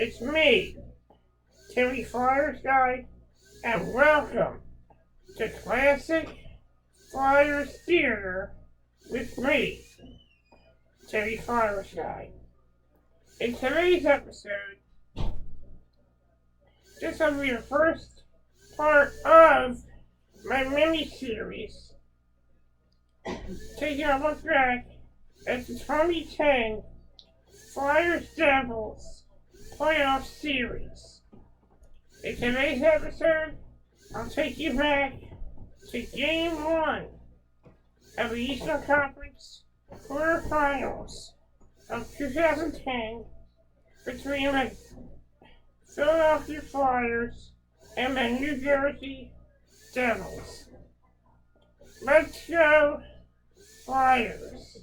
It's me, Timmy Flyersguy, and welcome to Classic Flyers Theater with me, Timmy Flyersguy. In today's episode, this will be the first part of my mini-series, taking a look back at the 2010 Flyers-Devils playoff series. In today's episode, I'll take you back to Game 1 of the Eastern Conference quarterfinals of 2010 between the Philadelphia Flyers and the New Jersey Devils. Let's go, Flyers!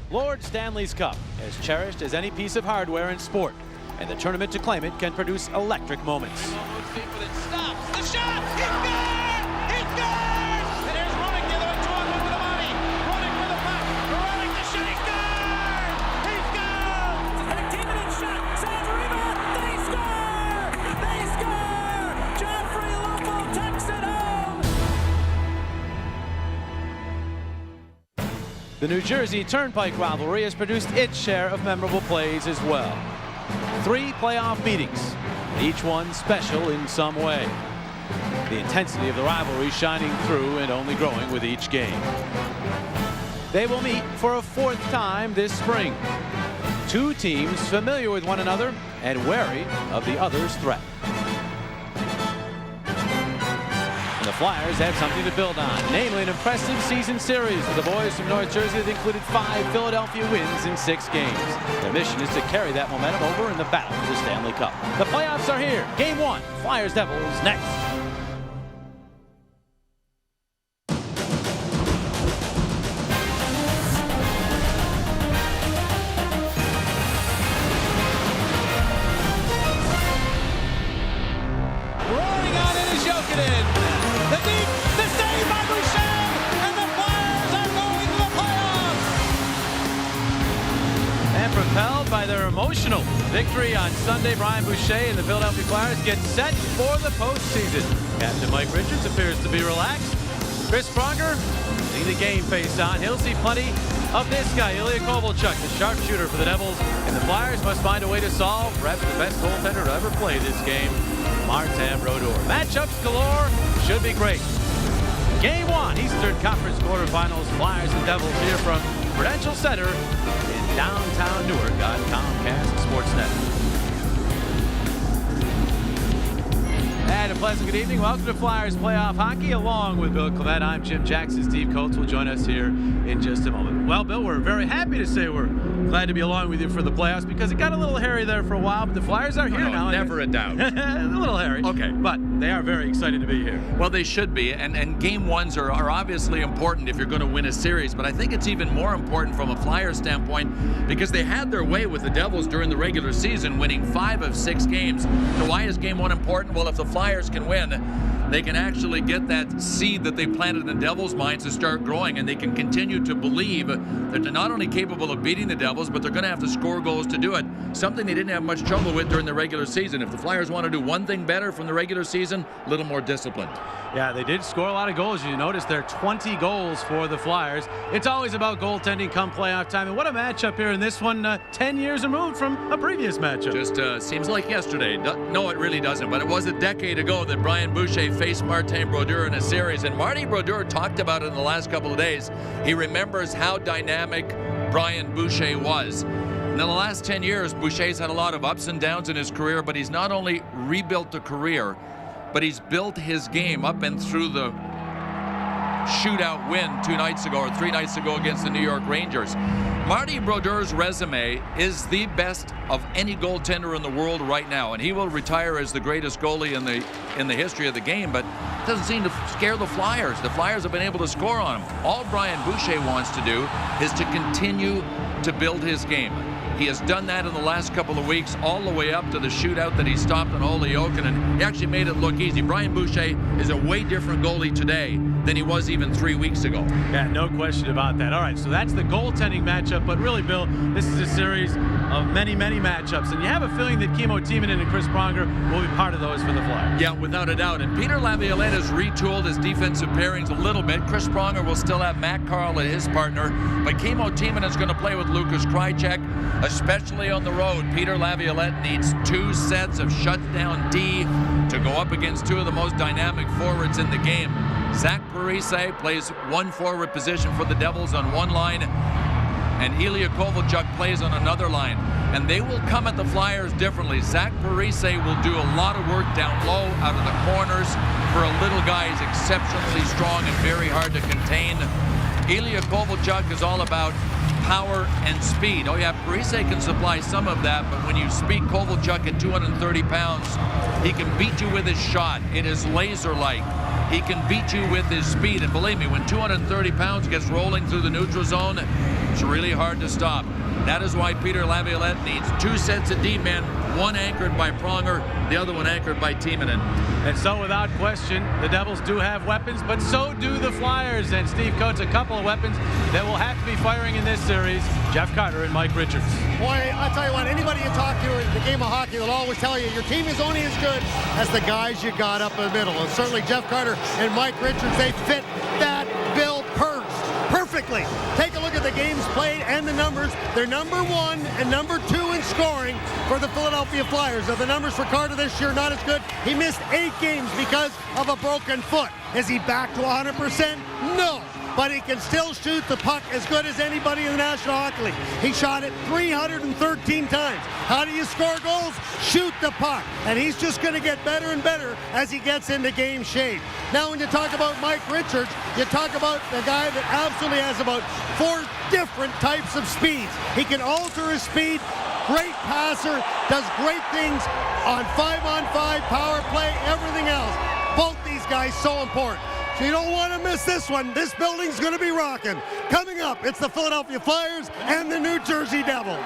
Lord Stanley's Cup, as cherished as any piece of hardware in sport, and the tournament to claim it can produce electric moments. Stops the shot! He scores! He scores! And here's Running the other way, 2-on-1 with the body. Running with the puck. Running the shot. He scores! He scores! It's a 19-minute shot. Sands rebound. They score! They score! Joffrey Lupo tucks it home. The New Jersey Turnpike rivalry has produced its share of memorable plays as well. 3 playoff meetings, each one special in some way. The intensity of the rivalry shining through and only growing with each game. They will meet for a 4th time this spring. 2 teams familiar with one another and wary of the other's threat. And the Flyers have something to build on, namely an impressive season series with the boys from North Jersey that included 5 Philadelphia wins in 6 games. Their mission is to carry that momentum over in the battle for the Stanley Cup. The playoffs are here. Game 1, Flyers-Devils next. Roaring on it is Jokinen. The deep, the save by Boucher, and the Flyers are going to the playoffs. And propelled by their emotional victory on Sunday, Brian Boucher and the Philadelphia Flyers get set for the postseason. Captain Mike Richards appears to be relaxed. Chris Pronger, seeing the game face on, he'll see plenty of this guy, Ilya Kovalchuk, the sharpshooter for the Devils, and the Flyers must find a way to solve perhaps the best goaltender to ever play this game, Martin Brodeur. Matchups galore, should be great. Game 1, Eastern Conference quarterfinals, Flyers and Devils here from Prudential Center in downtown Newark on Comcast Sportsnet. And a pleasant good evening. Welcome to Flyers Playoff Hockey. Along with Bill Clement, I'm Jim Jackson. Steve Coates will join us here in just a moment. Well, Bill, we're very happy to say we're glad to be along with you for the playoffs because it got a little hairy there for a while, but the Flyers are here now. Never a doubt. A little hairy. Okay. But they are very excited to be here. Well, they should be, and game 1s are obviously important if you're going to win a series, but I think it's even more important from a Flyers standpoint because they had their way with the Devils during the regular season, winning 5 of 6 games. So why is game 1 important? Well, if the Flyers can win, they can actually get that seed that they planted in the Devils' minds to start growing, and they can continue to believe that they're not only capable of beating the Devils, but they're going to have to score goals to do it, something they didn't have much trouble with during the regular season. If the Flyers want to do one thing better from the regular season, a little more disciplined. Yeah, they did score a lot of goals. You notice there are 20 goals for the Flyers. It's always about goaltending come playoff time, and what a matchup here in this one, 10 years removed from a previous matchup. Just seems like yesterday. No, it really doesn't, but it was a decade ago that Brian Boucher faced Martin Brodeur in a series, and Marty Brodeur talked about it in the last couple of days. He remembers how dynamic Brian Boucher was. And in the last 10 years, Boucher's had a lot of ups and downs in his career, but he's not only rebuilt the career, but he's built his game up and through the shootout win 2 nights ago or 3 nights ago against the New York Rangers. Marty Brodeur's resume is the best of any goaltender in the world right now, and he will retire as the greatest goalie in the history of the game, but it doesn't seem to scare the Flyers. The Flyers have been able to score on him. All Brian Boucher wants to do is to continue to build his game. He has done that in the last couple of weeks, all the way up to the shootout that he stopped on Holyoke, and he actually made it look easy. Brian Boucher is a way different goalie today than he was even 3 weeks ago. Yeah, no question about that. All right, so that's the goaltending matchup, but really, Bill, this is a series of many, many matchups, and you have a feeling that Kimmo Timonen and Chris Pronger will be part of those for the Flyers. Yeah, without a doubt. And Peter Laviolette has retooled his defensive pairings a little bit. Chris Pronger will still have Matt Carl as his partner, but Kimmo Timonen is going to play with Lucas Krajicek, especially on the road. Peter Laviolette needs 2 sets of shutdown D to go up against 2 of the most dynamic forwards in the game. Zach Parise plays 1 forward position for the Devils on one line, and Ilya Kovalchuk plays on another line. And they will come at the Flyers differently. Zach Parise will do a lot of work down low, out of the corners. For a little guy, he's exceptionally strong and very hard to contain. Ilya Kovalchuk is all about power and speed. Oh yeah, Parise can supply some of that, but when you speed Kovalchuk at 230 pounds, he can beat you with his shot. It is laser-like. He can beat you with his speed, and believe me, when 230 pounds gets rolling through the neutral zone, it's really hard to stop. That is why Peter Laviolette needs 2 sets of D-men, one anchored by Pronger, the other one anchored by Timonen. And so, without question, the Devils do have weapons, but so do the Flyers. And Steve Coates, a couple of weapons that will have to be firing in this series. Jeff Carter and Mike Richards. Boy, I'll tell you what, anybody you talk to in the game of hockey will always tell you your team is only as good as the guys you got up in the middle. And certainly Jeff Carter and Mike Richards, they fit that bill perfectly. Take a look at the games played and the numbers. They're number 1 and number 2 in scoring for the Philadelphia Flyers. Now, the numbers for Carter this year not as good. He missed 8 games because of a broken foot. Is he back to 100%? No. But he can still shoot the puck as good as anybody in the National Hockey League. He shot it 313 times. How do you score goals? Shoot the puck. And he's just going to get better and better as he gets into game shape. Now, when you talk about Mike Richards, you talk about a guy that absolutely has about 4 different types of speeds. He can alter his speed. Great passer. Does great things on 5-on-5, power play, everything else. Both these guys so important. So you don't want to miss this one. This building's going to be rocking. Coming up, it's the Philadelphia Flyers and the New Jersey Devils.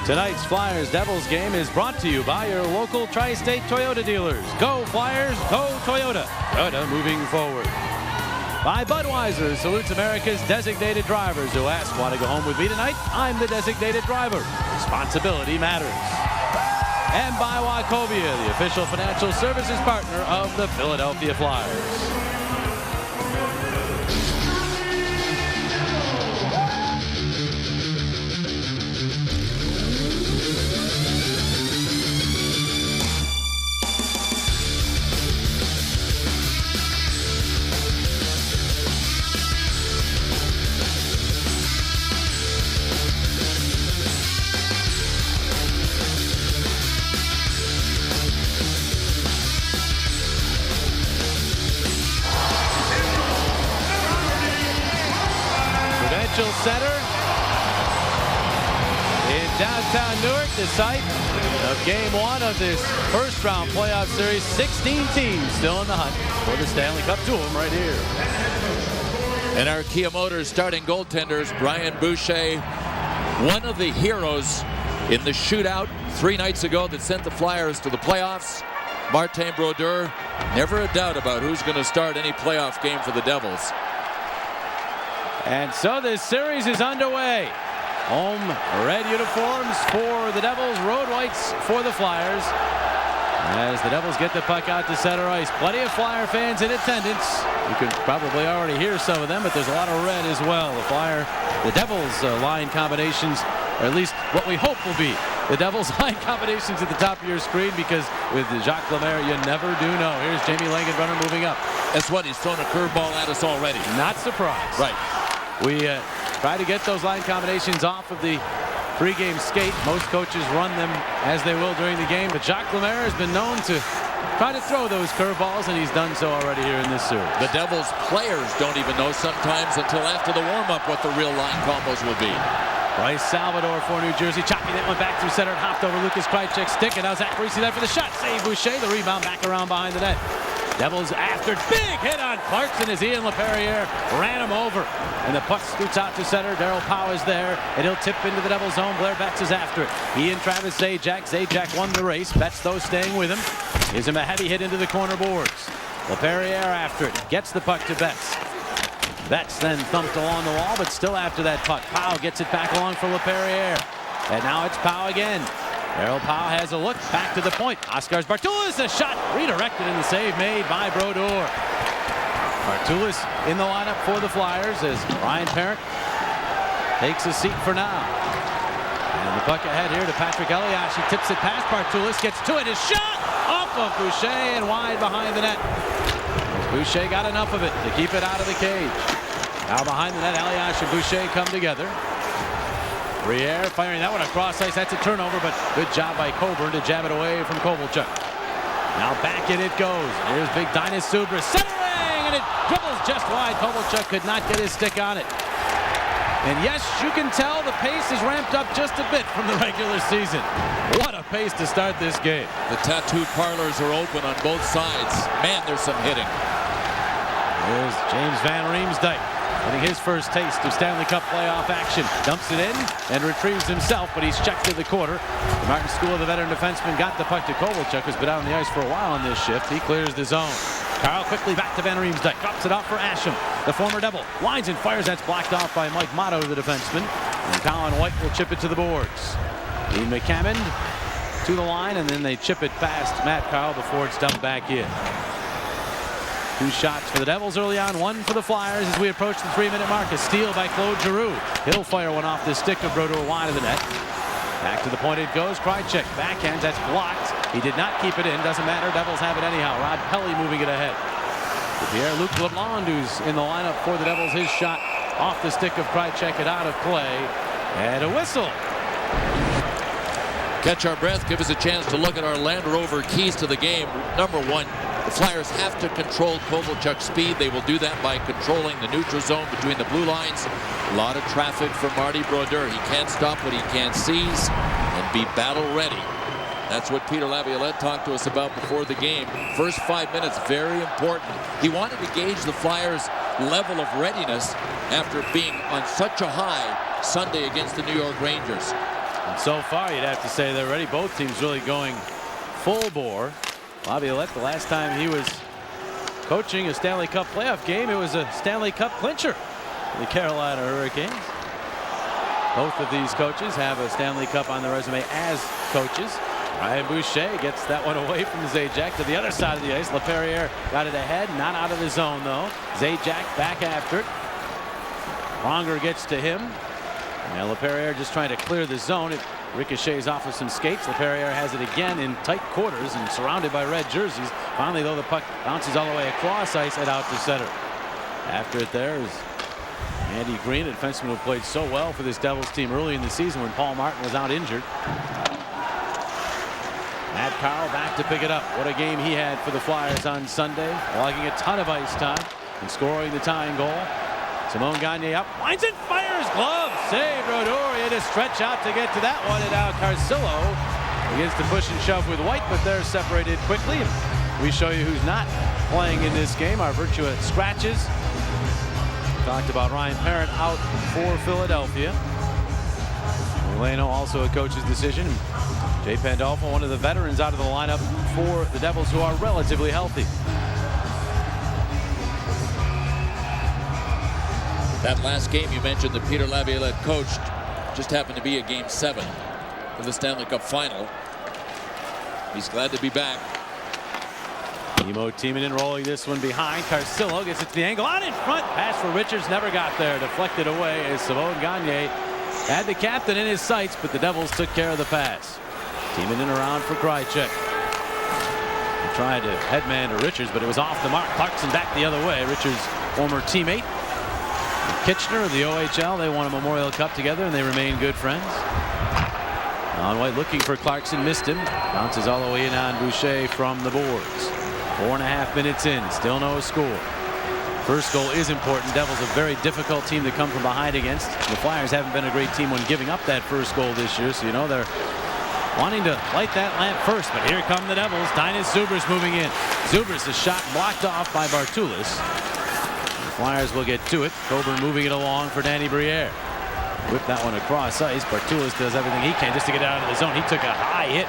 Tonight's Flyers-Devils game is brought to you by your local Tri-State Toyota dealers. Go Flyers, go Toyota. Toyota moving forward. By Budweiser, salutes America's designated drivers who ask, want to go home with me tonight? I'm the designated driver. Responsibility matters. And by Wachovia, the official financial services partner of the Philadelphia Flyers. Center in downtown Newark, the site of Game 1 of this first-round playoff series. 16 teams still in the hunt for the Stanley Cup. 2 of them right here. And our Kia Motors starting goaltenders, Brian Boucher, one of the heroes in the shootout 3 nights ago that sent the Flyers to the playoffs. Martin Brodeur, never a doubt about who's going to start any playoff game for the Devils. And so this series is underway. Home red uniforms for the Devils, road whites for the Flyers. As the Devils get the puck out to center ice. Plenty of Flyer fans in attendance. You can probably already hear some of them, but there's a lot of red as well. The Devils line combinations, or at least what we hope will be the Devils line combinations at the top of your screen, because with Jacques Lemaire, you never do know. Here's Jamie Langenbrunner moving up. That's what, he's thrown a curveball at us already. Not surprised. Right. We try to get those line combinations off of the pregame skate. Most coaches run them as they will during the game, but Jacques Lemaire has been known to try to throw those curveballs, and he's done so already here in this series. The Devils players don't even know sometimes until after the warm-up what the real line combos will be. Bryce Salvador for New Jersey, chopping that one back through center and hopped over Lucas Krajic's stick, and now Zach Parise there for the shot. Save Boucher, the rebound back around behind the net. Devils after, big hit on Clarkson as Ian LaPerriere ran him over. And the puck scoots out to center. Darryl Powell is there, and he'll tip into the Devils' zone. Blair Betts is after it. He and Travis Zajac. Zajac won the race. Betts, though, staying with him. Gives him a heavy hit into the corner boards. LaPerriere after it. Gets the puck to Betts. Betts then thumped along the wall, but still after that puck. Powell gets it back along for LaPerriere. And now it's Powell again. Darryl Powell has a look back to the point. Oskar Bartulis, a shot redirected, and the save made by Brodeur. Bartulis in the lineup for the Flyers as Ryan Parent takes a seat for now. And the puck ahead here to Patrick Elias. He tips it past Bartulis, gets to it. His shot off of Boucher and wide behind the net. Boucher got enough of it to keep it out of the cage. Now behind the net, Elias and Boucher come together. Briere firing that one across ice. That's a turnover, but good job by Coburn to jab it away from Kovalchuk. Now back in it goes. Here's big Dinas Subras centering, and it dribbles just wide. Kovalchuk could not get his stick on it. And yes, you can tell the pace is ramped up just a bit from the regular season. What a pace to start this game. The tattooed parlors are open on both sides. Man, there's some hitting. Here's James Van Riemsdyk getting his first taste of Stanley Cup playoff action. Dumps it in and retrieves himself, but he's checked to the corner. The Martin School, the veteran defenseman, got the puck to Kovalchuk, who's been out on the ice for a while on this shift. He clears the zone. Carl quickly back to Van Riemsdyk. Drops it off for Asham, the former Devil. Winds and fires. That's blocked off by Mike Motto, the defenseman. And Colin White will chip it to the boards. Ian McCammond to the line, and then they chip it past Matt Carl before it's dumped back in. 2 shots for the Devils early on, 1 for the Flyers as we approach the 3-minute mark. A steal by Claude Giroux. He'll fire one off the stick of Brodeur wide of the net. Back to the point it goes. Krajicek backhands. That's blocked. He did not keep it in. Doesn't matter. Devils have it anyhow. Rod Pelly moving it ahead. Pierre-Luc Leblond, who's in the lineup for the Devils. His shot off the stick of Krajicek and out of play. And a whistle. Catch our breath. Give us a chance to look at our Land Rover keys to the game. Number 1. The Flyers have to control Kovalchuk's speed. They will do that by controlling the neutral zone between the blue lines. A lot of traffic for Marty Brodeur. He can't stop what he can't seize and be battle ready. That's what Peter Laviolette talked to us about before the game. First 5 minutes, very important. He wanted to gauge the Flyers' level of readiness after being on such a high Sunday against the New York Rangers. And so far, you'd have to say they're ready. Both teams really going full bore. Laviolette, the last time he was coaching a Stanley Cup playoff game, it was a Stanley Cup clincher for the Carolina Hurricanes. Both of these coaches have a Stanley Cup on their resume as coaches. Ryan Boucher gets that one away from Zajac to the other side of the ice. LaPerriere got it ahead, not out of the zone though. Zajac back after it. Pronger gets to him. And LaPerriere just trying to clear the zone. It ricochets off of some skates. LaPerriere has it again in tight quarters and surrounded by red jerseys. Finally, though, the puck bounces all the way across ice and out to center. After it there is Andy Green, a defenseman who played so well for this Devils team early in the season when Paul Martin was out injured. Matt Carl back to pick it up. What a game he had for the Flyers on Sunday, logging a ton of ice time and scoring the tying goal. Simon Gagne up, winds and fires, glove, save Brodeur. He had to stretch out to get to that one, and now Carcillo begins to push and shove with White, but they're separated quickly. And we show you who's not playing in this game, our Virtua scratches. Talked about Ryan Parent out for Philadelphia. Milano also a coach's decision. Jay Pandolfo, one of the veterans out of the lineup for the Devils, who are relatively healthy. That last game you mentioned that Peter Laviolette coached just happened to be a Game 7 of the Stanley Cup Final. He's glad to be back. Timo Timonen rolling this one behind. Carcillo gets it to the angle. On in front. Pass for Richards. Never got there. Deflected away as Simon Gagne had the captain in his sights, but the Devils took care of the pass. Timonen around for Krajicek. He tried to headman to Richards, but it was off the mark. Clarkson back the other way. Richards' former teammate. Kitchener of the OHL, they won a Memorial Cup together and they remain good friends. On White looking for Clarkson, missed him. Bounces all the way in on Boucher from the boards. 4.5 minutes in, still no score. First goal is important. Devils a very difficult team to come from behind against. The Flyers haven't been a great team when giving up that first goal this year, so you know they're wanting to light that lamp first. But here come the Devils. Tynas Zubers moving in. Zubers is shot blocked off by Bartulis. The Flyers will get to it. Coburn moving it along for Danny Briere. Whip that one across ice. Bartulis does everything he can just to get out of the zone. He took a high hit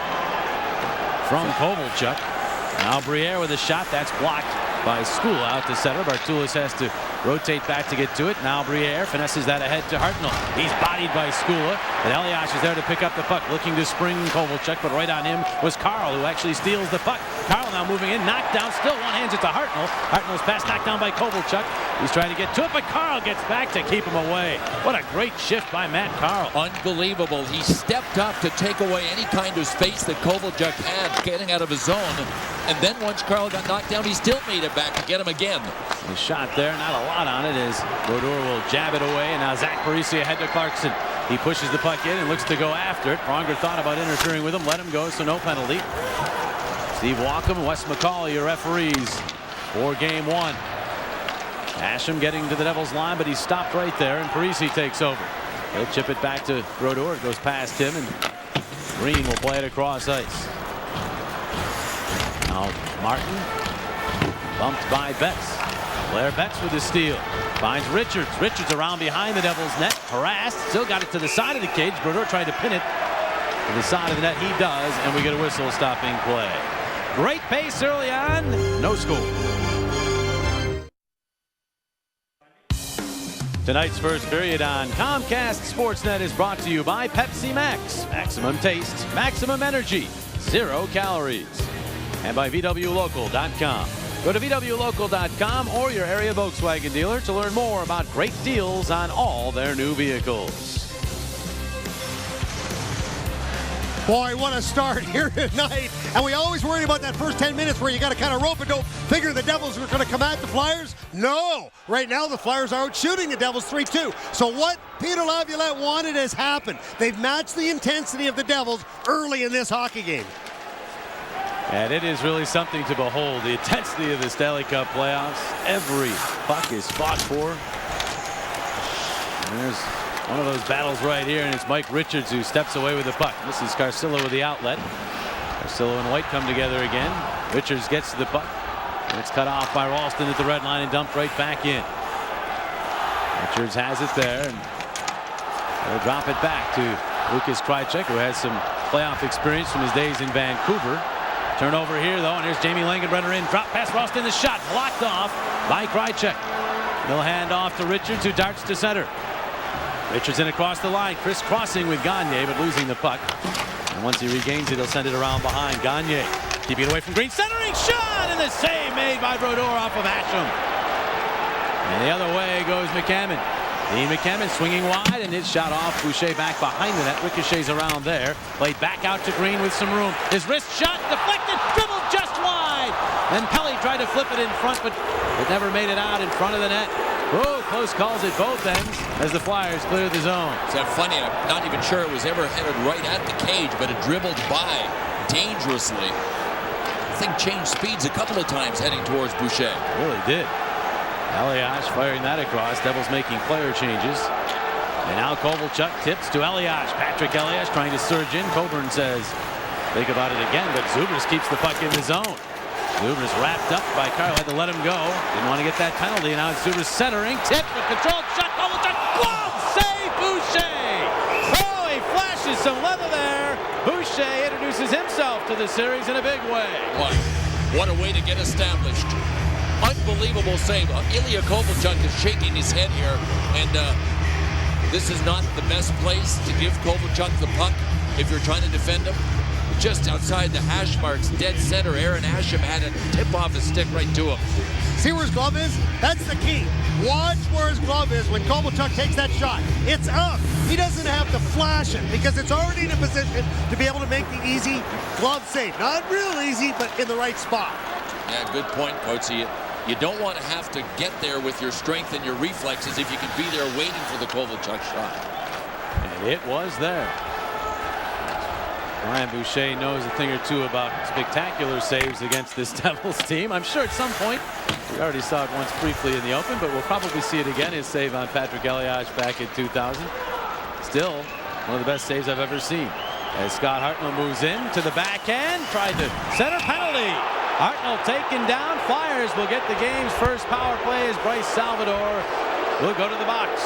from Kovalchuk. Now Briere with a shot that's blocked by Skula out to center. Bartulis has to rotate back to get to it. Now Briere finesses that ahead to Hartnell. He's bodied by Skula, and Elias is there to pick up the puck, looking to spring Kovalchuk, but right on him was Carl, who actually steals the puck. Carl now moving in, knocked down, still one hands it to Hartnell. Hartnell's pass knocked down by Kovalchuk. He's trying to get to it, but Carl gets back to keep him away. What a great shift by Matt Carl. Unbelievable. He stepped up to take away any kind of space that Kovalchuk had getting out of his zone. And then once Carl got knocked down, he still made it back to get him again. The shot there, not a lot on it, as Brodeur will jab it away, and now Zach Parise ahead to Clarkson. He pushes the puck in and looks to go after it. Pronger thought about interfering with him, let him go, so no penalty. Steve Walkham and Wes McCauley, your referees for game one. Asham getting to the Devils line, but he's stopped right there, and Parise takes over. He'll chip it back to Brodeur. It goes past him, and Green will play it across ice. Now Martin bumped by Betts. Blair Betts with the steal. Finds Richards. Richards around behind the Devils net. Harassed. Still got it to the side of the cage. Brodeur tried to pin it to the side of the net. He does, and we get a whistle stopping play. Great pace early on. No score. Tonight's first period on Comcast Sportsnet is brought to you by Pepsi Max. Maximum taste, maximum energy, 0 calories. And by VWLocal.com. Go to VWLocal.com or your area Volkswagen dealer to learn more about great deals on all their new vehicles. Boy, what a start here tonight. And we always worry about that first 10 minutes where you got to kind of rope and don't figure the Devils were going to come at the Flyers. No. Right now the Flyers are out shooting the Devils 3-2. So what Peter Laviolette wanted has happened. They've matched the intensity of the Devils early in this hockey game. And it is really something to behold. The intensity of the Stanley Cup playoffs. Every puck is fought for. And there's one of those battles right here, and it's Mike Richards who steps away with the puck. This is Carcillo with the outlet. Carcillo and White come together again. Richards gets to the puck. And it's cut off by Ralston at the red line and dumped right back in. Richards has it there, and they'll drop it back to Lucas Krajcek, who has some playoff experience from his days in Vancouver. Turnover here, though, and here's Jamie Langenbrenner in. Drop pass, Ralston, the shot blocked off by Krajcek. He'll hand off to Richards, who darts to center. Richards in across the line, crisscrossing with Gagne, but losing the puck. And once he regains it, he'll send it around behind. Gagne keeping it away from Green, centering shot, and the save made by Brodeur off of Asham. And the other way goes McCammon. Dean McCammon swinging wide, and his shot off. Boucher back behind the net. Ricochets around there. Played back out to Green with some room. His wrist shot deflected, dribbled just wide. Then Pelly tried to flip it in front, but it never made it out in front of the net. Oh, close calls at both ends as the Flyers clear the zone. It's that funny, I'm not even sure it was ever headed right at the cage, but it dribbled by dangerously. The thing changed speeds a couple of times heading towards Boucher. It really did. Elias firing that across. Devils making player changes. And now Kovalchuk tips to Elias. Patrick Elias trying to surge in. Coburn says, think about it again, but Zubers keeps the puck in the zone. Zubers wrapped up by Carl, had to let him go. Didn't want to get that penalty, and now it's Zubers centering. Tip with controlled shot. Kovalchuk, glove save, Boucher. Oh, he flashes some leather there. Boucher introduces himself to the series in a big way. What a way to get established. Unbelievable save. Ilya Kovalchuk is shaking his head here, and this is not the best place to give Kovalchuk the puck if you're trying to defend him. Just outside the hash marks, dead center, Aaron Asham had a tip off his stick right to him. See where his glove is? That's the key. Watch where his glove is when Kovalchuk takes that shot. It's up. He doesn't have to flash it because it's already in a position to be able to make the easy glove save. Not real easy, but in the right spot. Yeah, good point, Coatsy. You don't want to have to get there with your strength and your reflexes if you can be there waiting for the Kovalchuk shot. And it was there. Brian Boucher knows a thing or two about spectacular saves against this Devils team. I'm sure at some point, we already saw it once briefly in the open, but we'll probably see it again. His save on Patrick Elias back in 2000. Still one of the best saves I've ever seen. As Scott Hartnell moves in to the backhand, tried to center penalty. Hartnell taken down. Flyers will get the game's first power play as Bryce Salvador will go to the box.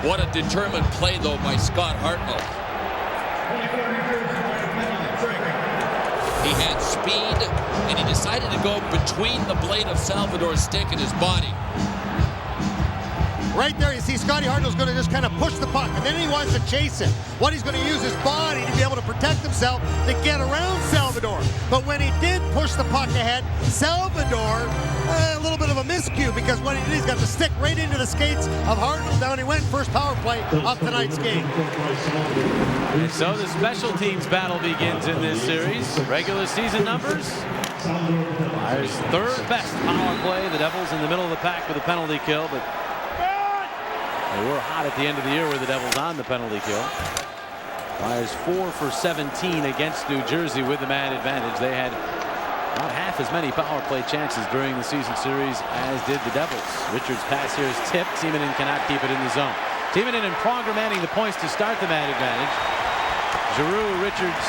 What a determined play, though, by Scott Hartnell. He had speed, and he decided to go between the blade of Salvador's stick and his body. Right there, you see Scotty Hartnell's going to just kind of push the puck, and then he wants to chase it. What he's going to use his body to be able to protect himself to get around Salvador. But when he did push the puck ahead, Salvador, a little bit of a miscue, because what he did, he's got the stick right into the skates of Hartnell. Down he went, first power play of tonight's game. And so the special teams battle begins in this series. Regular season numbers. Flyers' third best power play. The Devils in the middle of the pack with a penalty kill, but they were hot at the end of the year with the Devils on the penalty kill. Flyers 4 for 17 against New Jersey with the man advantage. They had about half as many power play chances during the season series as did the Devils. Richards' pass here is tipped. Timonen cannot keep it in the zone. Timonen and Pronger manning the points to start the man advantage. Giroux, Richards,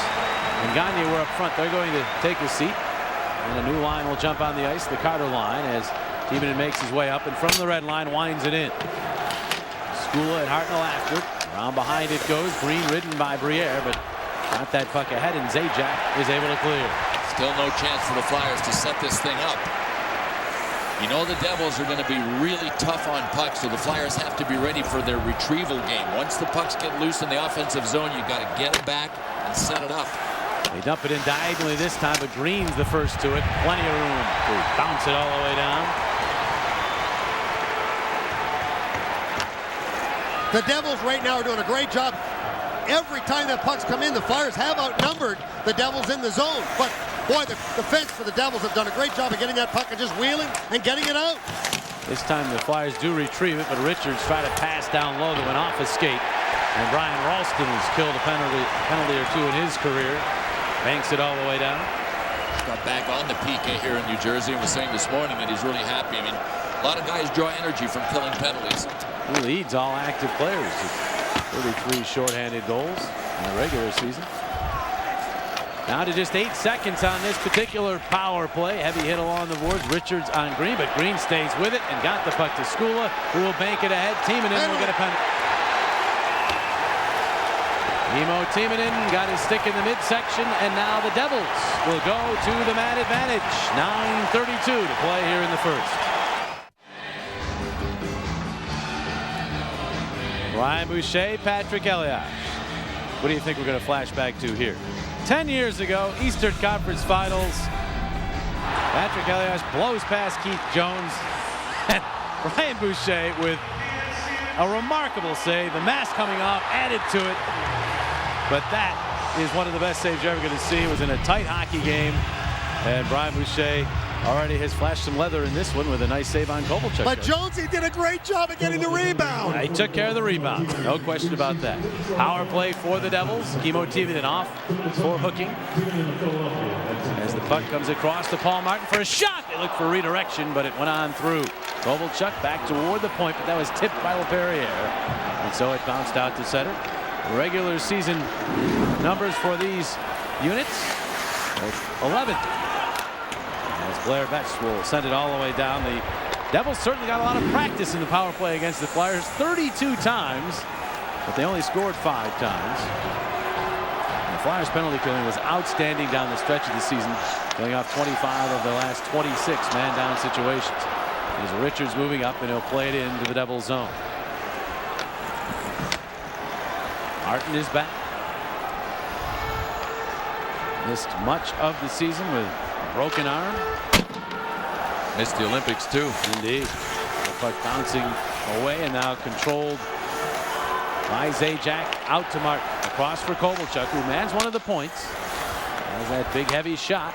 and Gagne were up front. They're going to take a seat. And a new line will jump on the ice, the Carter line, as Timonen makes his way up and from the red line winds it in. Skula and Hartnell after. Around behind it goes. Green ridden by Briere, but got that puck ahead, and Zajac is able to clear. Still no chance for the Flyers to set this thing up. You know the Devils are going to be really tough on pucks, so the Flyers have to be ready for their retrieval game. Once the pucks get loose in the offensive zone, you've got to get them back and set it up. They dump it in diagonally this time, but Green's the first to it. Plenty of room to bounce it all the way down. The Devils right now are doing a great job. Every time that pucks come in, the Flyers have outnumbered the Devils in the zone. But boy, the defense for the Devils have done a great job of getting that puck and just wheeling and getting it out. This time the Flyers do retrieve it, but Richards tried to pass down low that went off his skate. And Brian Ralston has killed a penalty or two in his career. Banks it all the way down. Got back on the PK here in New Jersey and was saying this morning that he's really happy. I mean, a lot of guys draw energy from killing penalties. He leads all active players with 33 shorthanded goals in the regular season. Now to just 8 seconds on this particular power play. Heavy hit along the boards. Richards on Green, but Green stays with it and got the puck to Skula, who will bank it ahead. Timonen will get a penalty. Nemo Timonen got his stick in the midsection, and now the Devils will go to the man advantage. 9:32 to play here in the first. Ryan Boucher, Patrick Elias. What do you think we're going to flash back to here? 10 years ago, Eastern Conference Finals. Patrick Elias blows past Keith Jones. And Ryan Boucher with a remarkable save. The mask coming off, added to it. But that is one of the best saves you're ever going to see. It was in a tight hockey game. And Brian Boucher already has flashed some leather in this one with a nice save on Kovalchuk. But Jonesy did a great job of getting the rebound. He took care of the rebound. No question about that. Power play for the Devils. Nemo Timonen off for hooking. As the puck comes across to Paul Martin for a shot. They looked for redirection, but it went on through. Kovalchuk back toward the point, but that was tipped by LaPerriere. And so it bounced out to center. Regular season numbers for these units. 11th. As Blair Betts will send it all the way down. The Devils certainly got a lot of practice in the power play against the Flyers 32 times, but they only scored 5 times. And the Flyers penalty killing was outstanding down the stretch of the season, going off 25 of the last 26 man down situations. As Richards moving up, and he'll play it into the Devils zone. Martin is back. Missed much of the season with a broken arm. Missed the Olympics too. Indeed. The puck bouncing away and now controlled by Zajac. Out to Martin. Across for Kovalchuk, who mans one of the points. Has that big heavy shot.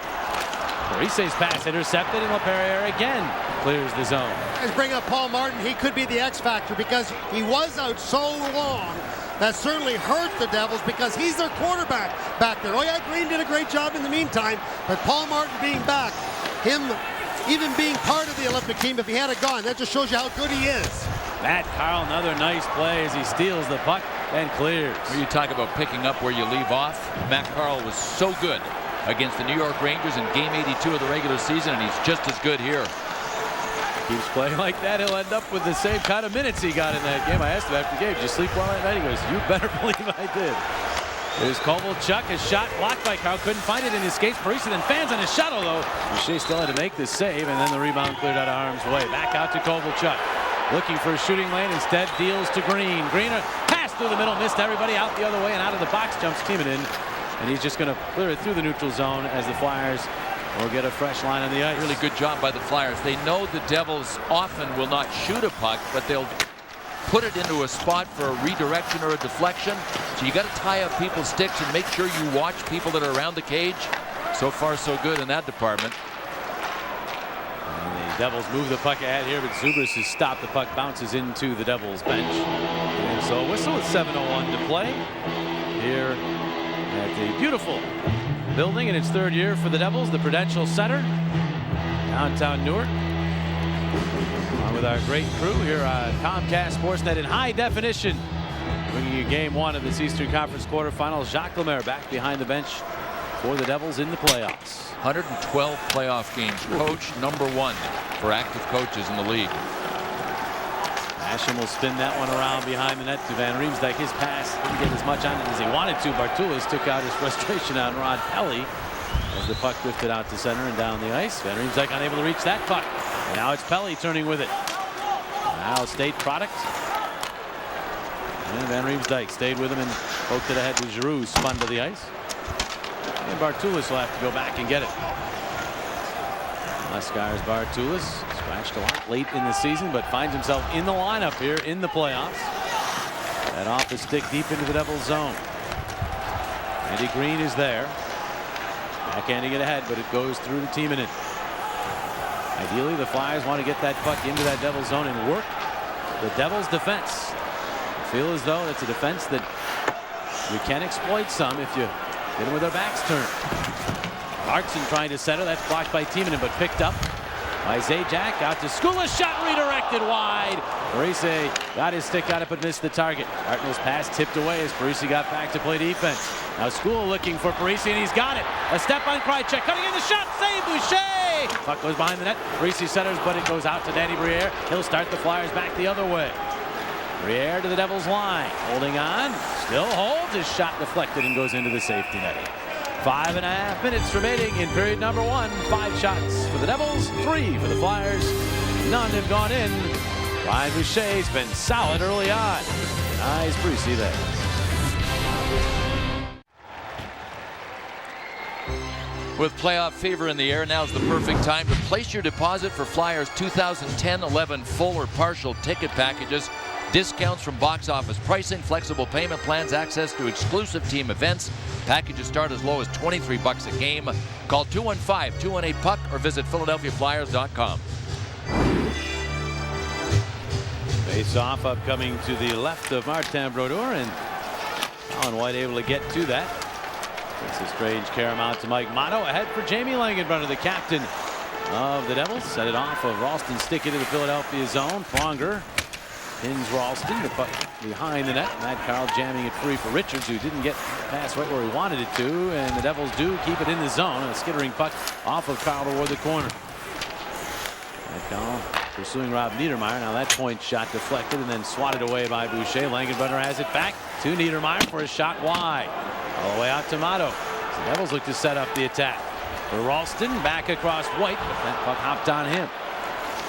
Parise's pass intercepted, and LaPerriere again clears the zone. Let's bring up Paul Martin. He could be the X factor because he was out so long that certainly hurt the Devils because he's their quarterback back there. Oh yeah, Green did a great job in the meantime, but Paul Martin being back, him even being part of the Olympic team, if he had gone, that just shows you how good he is. Matt Carl, another nice play as he steals the puck and clears. When you talk about picking up where you leave off, Matt Carl was so good against the New York Rangers in Game 82 of the regular season, and he's just as good here. Keeps playing like that, he'll end up with the same kind of minutes he got in that game. I asked him after the game, did you sleep well that night? He goes, you better believe I did. There's Kovalchuk, a shot blocked by Carl, couldn't find it in his skates. Parise then fans on his shot, although Boucher still had to make this save, and then the rebound cleared out of harm's way. Back out to Kovalchuk, looking for a shooting lane, instead deals to Green. Green pass through the middle, missed everybody, out the other way, and out of the box jumps Timonen, and he's just going to clear it through the neutral zone as the Flyers will get a fresh line on the ice. Really good job by the Flyers. They know the Devils often will not shoot a puck, but they'll put it into a spot for a redirection or a deflection. So you got to tie up people's sticks and make sure you watch people that are around the cage. So far, so good in that department. And the Devils move the puck ahead here, but Zubris has stopped. The puck bounces into the Devils bench. And so a whistle with 7:01 to play here at the beautiful building in its third year for the Devils, the Prudential Center, downtown Newark. Along with our great crew here on Comcast Sportsnet in high definition, bringing you game one of this Eastern Conference quarterfinals. Jacques Lemaire back behind the bench for the Devils in the playoffs. 112 playoff games, coach #1 for active coaches in the league. Asham will spin that one around behind the net to Van Riemsdyk. His pass didn't get as much on it as he wanted to. Bartulis took out his frustration on Rod Pelly as the puck drifted out to center and down the ice. Van Riemsdyk unable to reach that puck. And now it's Pelly turning with it. Now State product. And Van Riemsdyk stayed with him and poked it ahead to Giroux, spun to the ice. And Bartulis will have to go back and get it. Leskars Bartulis scratched a lot late in the season, but finds himself in the lineup here in the playoffs. That off the stick deep into the Devils zone. Andy Green is there. Backhanding it ahead, but it goes through to Timonen. Ideally, the Flyers want to get that puck into that Devils zone and work the Devils defense. I feel as though it's a defense that you can exploit some if you get them with their backs turned. Clarkson trying to center. That's blocked by Timonen, but picked up by Zajac. Out to Skula. Shot redirected wide. Parise got his stick on it, but missed the target. Hartnell's pass tipped away as Parise got back to play defense. Now Skula looking for Parise, and he's got it. A step on Krejcik. Cutting in the shot. Save Boucher. Puck goes behind the net. Parise centers, but it goes out to Danny Briere. He'll start the Flyers back the other way. Briere to the Devils line. Holding on. Still holds. His shot deflected and goes into the safety net. 5.5 minutes remaining in period number one. 5 shots for the Devils, 3 for the Flyers. None have gone in. Ryan Boucher's been solid early on. Nice Parise there. With playoff fever in the air, now's the perfect time to place your deposit for Flyers 2010-11 full or partial ticket packages. Discounts from box office pricing, flexible payment plans, access to exclusive team events. Packages start as low as $23 a game. Call 215-218-PUCK or visit PhiladelphiaFlyers.com. Face off upcoming to the left of Martin Brodeur, and Alan White able to get to that. It's a strange carom out to Mike Motto. Ahead for Jamie Langenbrunner, the captain of the Devils. Set it off of Ralston, stick into the Philadelphia zone. Pronger pins Ralston, the puck behind the net. Matt Carl jamming it free for Richards, who didn't get past right where he wanted it to, and the Devils do keep it in the zone. A skittering puck off of Carl toward the corner. Matt Carl pursuing Rob Niedermeyer. Now that point shot deflected and then swatted away by Boucher. Langenbrunner has it back to Niedermeyer for a shot wide. All the way out to Motto. The Devils look to set up the attack. For Ralston, back across White, but that puck hopped on him.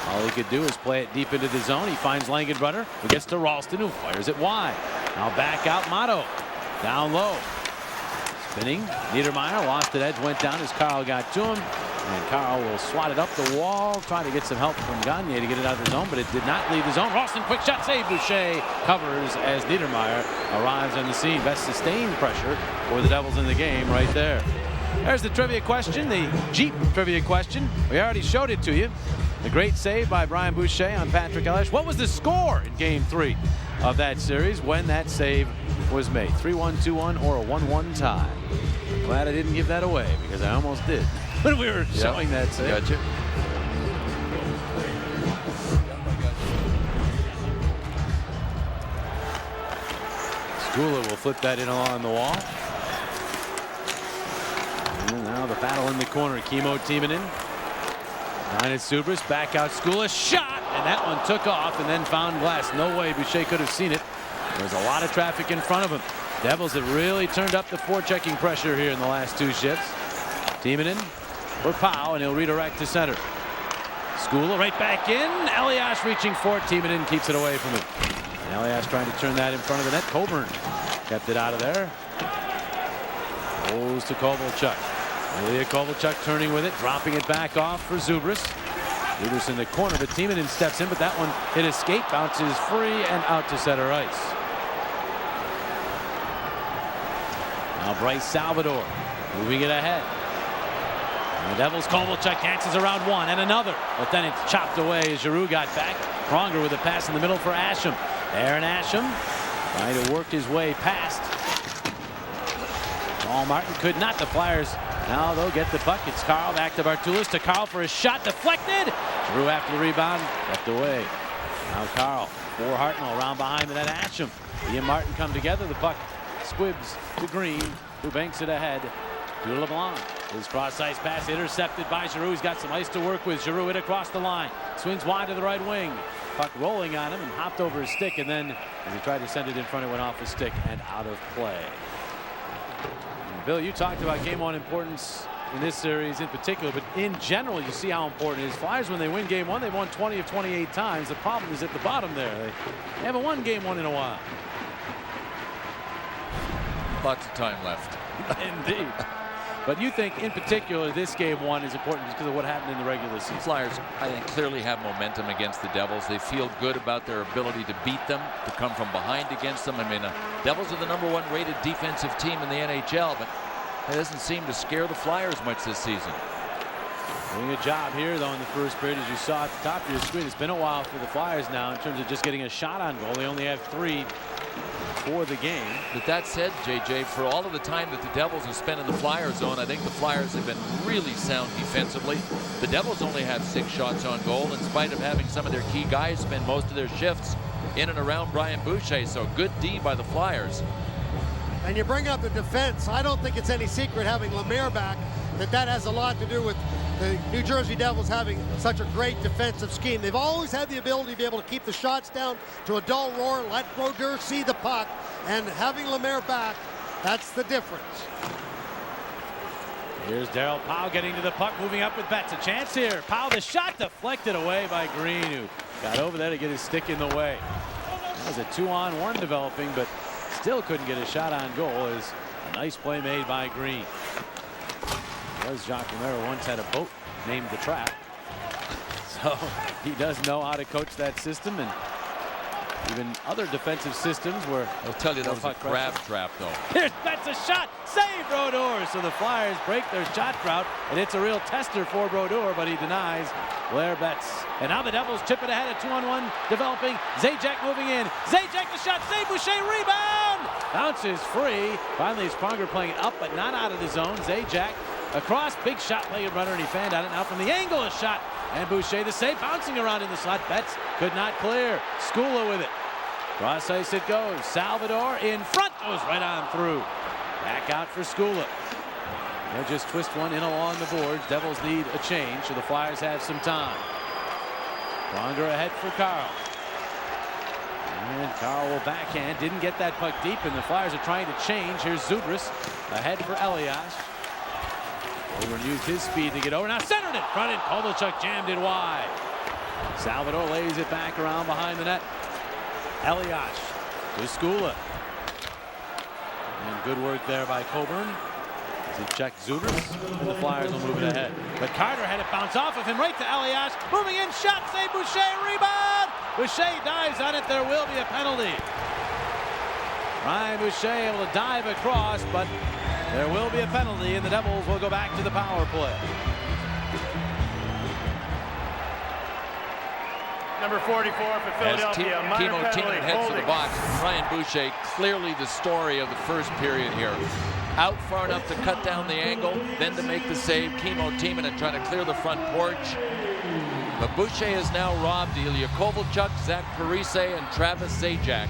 All he could do is play it deep into the zone. He finds Langenbrunner, who gets to Ralston, who fires it wide. Now back out Motto. Down low. Spinning. Niedermeyer lost it edge, went down as Carl got to him. And Carl will swat it up the wall, trying to get some help from Gagne to get it out of the zone, but it did not leave the zone. Ralston, quick shot save. Boucher covers as Niedermeyer arrives on the scene. Best sustained pressure for the Devils in the game right there. There's the trivia question, the Jeep trivia question. We already showed it to you. The great save by Brian Boucher on Patrick Elias. What was the score in Game 3 of that series when that save was made? 3-1, 2-1, or a 1-1 tie? Glad I didn't give that away because I almost did when we were showing that save. Gotcha. Skula will flip that in along the wall. And now the battle in the corner. Kimmo Timonen. Linus Zubris back out. Skula shot, and that one took off and then found glass. No way Boucher could have seen it. There's a lot of traffic in front of him. Devils have really turned up the forechecking pressure here in the last two shifts. Timonen for Powell, and he'll redirect to center. Skula right back in. Elias reaching for it. Timonen keeps it away from him. And Elias trying to turn that in front of the net. Coburn kept it out of there. Goes to Kovalchuk. Ilya Kovalchuk turning with it, dropping it back off for Zubris. Zubris in the corner, but Timonen steps in, but that one hit his skate, bounces free and out to center ice. Now Bryce Salvador moving it ahead. And the Devils, Kovalchuk dances around one and another, but then it's chopped away as Giroux got back. Pronger with a pass in the middle for Asham. Aaron Asham trying to work his way past. Paul Martin could not. The Flyers now they'll get the puck. It's Carl back to Bartulis, to Carl for his shot, deflected. Giroux after the rebound, left away. Now Carl for Hartnell around behind the net. Asham. He and Martin come together. The puck squibs to Green, who banks it ahead to LeBlanc. His cross ice pass intercepted by Giroux. He's got some ice to work with. Giroux hit across the line, swings wide to the right wing. Puck rolling on him and hopped over his stick, and then as he tried to send it in front, it went off his stick and out of play. And Bill, you talked about game one importance in this series in particular, but in general you see how important it is. Flyers, when they win game one, they've won 20 of 28 times. The problem is at the bottom there. They haven't won game one in a while. Lots of time left. Indeed. But you think in particular this game one is important because of what happened in the regular season? Flyers, I think, clearly have momentum against the Devils. They feel good about their ability to beat them, to come from behind against them. I mean, Devils are the #1 rated defensive team in the NHL, but it doesn't seem to scare the Flyers much this season. Doing a job here, though, in the first period, as you saw at the top of your screen. It's been a while for the Flyers now in terms of just getting a shot on goal. They only have 3 for the game. But that said, JJ, for all of the time that the Devils have spent in the Flyer zone, I think the Flyers have been really sound defensively. The Devils only have 6 shots on goal in spite of having some of their key guys spend most of their shifts in and around Brian Boucher. So good D by the Flyers. And you bring up the defense. I don't think it's any secret, having Lemaire back, that has a lot to do with the New Jersey Devils having such a great defensive scheme. They've always had the ability to be able to keep the shots down to a dull roar, let Brodeur see the puck, and having Lemaire back, that's the difference. Here's Darryl Powell getting to the puck, moving up with Betts. A chance here. Powell, the shot deflected away by Green, who got over there to get his stick in the way. That was a 2-on-1 developing, but still couldn't get a shot on goal. As a nice play made by Green. Jacques Lemaire once had a boat named the Trap, so he does know how to coach that system, and even other defensive systems where I'll tell you that was a crab trap, though. Here's Betts, a shot, save Brodeur. So the Flyers break their shot drought, and it's a real tester for Brodeur, but he denies Blair Betts. And now the Devils chip it ahead, a 2-on-1 developing. Zajac moving in. Zajac the shot, save, Boucher, rebound, bounces free. Finally, it's Pronger playing it up, but not out of the zone. Zajac across, big shot-legged runner, and he fanned out it. Now from the angle, a shot, and Boucher the save, bouncing around in the slot. Betts could not clear. Skula with it. Cross ice it goes. Salvador in front, goes right on through. Back out for Skula. They'll just twist one in along the boards. Devils need a change, so the Flyers have some time. Pronger ahead for Carl. And Carl will backhand. Didn't get that puck deep, and the Flyers are trying to change. Here's Zubris ahead for Elias. Coburn used his speed to get over. Now centered it front, and Kovalchuk jammed it wide. Salvador lays it back around behind the net. Elias to Skula. And good work there by Coburn. As he checked Zubris, and the Flyers will move it ahead. But Carter had it bounce off of him right to Elias. Moving in, shot, save, Boucher, rebound. Boucher dives on it. There will be a penalty. Ryan Boucher able to dive across, but there will be a penalty, and the Devils will go back to the power play. number 44 for As Philadelphia. Minor Timo penalty, Timonen heads to the holding. box, Brian Boucher, clearly the story of the first period here. Out far enough to cut down the angle, then to make the save. Timo Timonen trying to clear the front porch. But Boucher has now robbed Ilya Kovalchuk, Zach Parise, and Travis Zajac.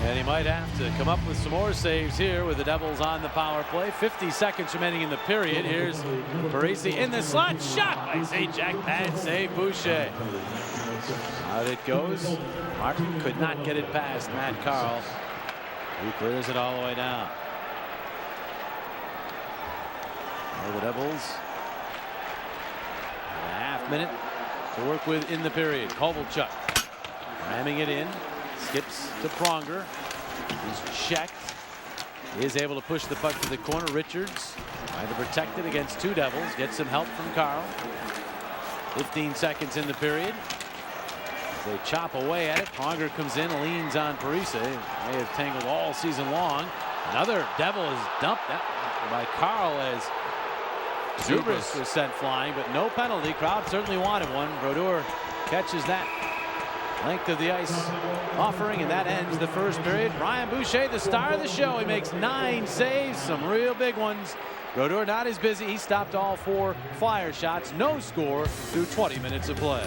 And he might have to come up with some more saves here with the Devils on the power play. 50 seconds remaining in the period. Here's Parisi in the slot. Shot by Zajac. Pad save Boucher. Out it goes. Martin could not get it past Matt Carl, who clears it all the way down. Now the Devils. A half minute to work with in the period. Kovalchuk ramming it in. Skips to Pronger. He's checked. He is able to push the puck to the corner. Richards trying to protect it against two Devils. Gets some help from Carl. 15 seconds in the period. They chop away at it. Pronger comes in, leans on Parise. They have tangled all season long. Another Devil is dumped by Carl as Zubris was sent flying, but no penalty. Crowd certainly wanted one. Brodeur catches that length of the ice offering, and that ends the first period. Brian Boucher, the star of the show. He makes 9 saves, some real big ones. Brodeur not as busy. He stopped all 4 Flyer shots. No score through 20 minutes of play.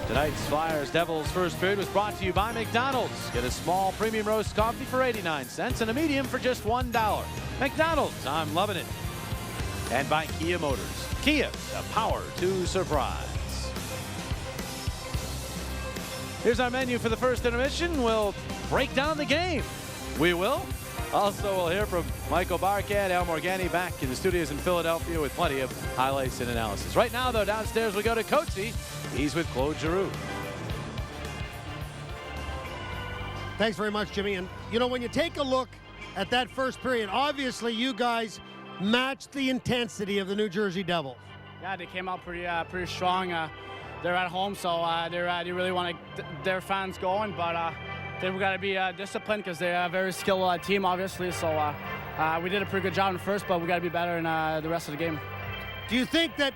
Tonight's Flyers Devils first period was brought to you by McDonald's. Get a small premium roast coffee for 89 cents and a medium for just $1. McDonald's, I'm loving it. And by Kia Motors. Kia, the power to surprise. Here's our menu for the first intermission. We'll break down the game. We will. Also, we'll hear from Michael Barkat, Al Morgani back in the studios in Philadelphia with plenty of highlights and analysis. Right now, though, downstairs we go to Coatsy. He's with Claude Giroux. Thanks very much, Jimmy. And, you know, when you take a look at that first period, obviously you guys matched the intensity of the New Jersey Devils. Yeah, they came out pretty strong. They're at home, so they really want to get their fans going, but they've got to be disciplined because they're a very skilled team, obviously. So we did a pretty good job in the first, but we got to be better in the rest of the game. Do you think that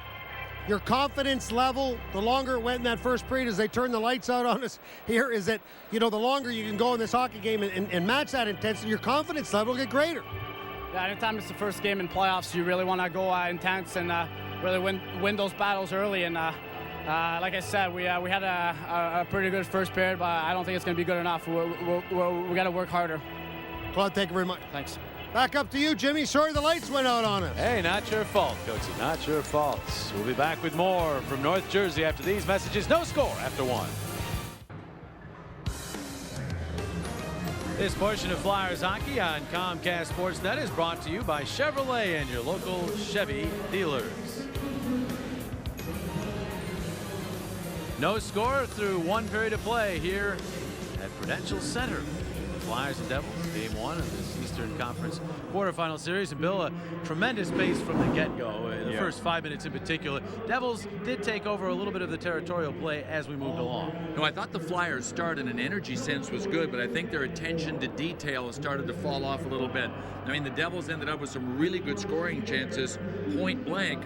your confidence level, the longer it went in that first period as they turned the lights out on us here, is that, you know, the longer you can go in this hockey game and match that intensity, your confidence level will get greater? Yeah, anytime it's the first game in playoffs, you really want to go intense and really win those battles early. And like I said, we had a pretty good first period, but I don't think it's going to be good enough. We got to work harder. Claude, thank you very much. Thanks. Back up to you, Jimmy. Sorry the lights went out on us. Hey, not your fault, Coatsy. Not your fault. We'll be back with more from North Jersey after these messages. No score after 1. This portion of Flyers hockey on Comcast Sportsnet is brought to you by Chevrolet and your local Chevy dealers. No score through 1 period of play here at Prudential Center. Flyers and Devils, game 1 of this Eastern Conference quarterfinal series. And Bill, a tremendous pace from the get-go. The first 5 minutes in particular. Devils did take over a little bit of the territorial play as we moved along. No, I thought the Flyers' start in an energy sense was good, but I think their attention to detail has started to fall off a little bit. I mean, the Devils ended up with some really good scoring chances, point blank,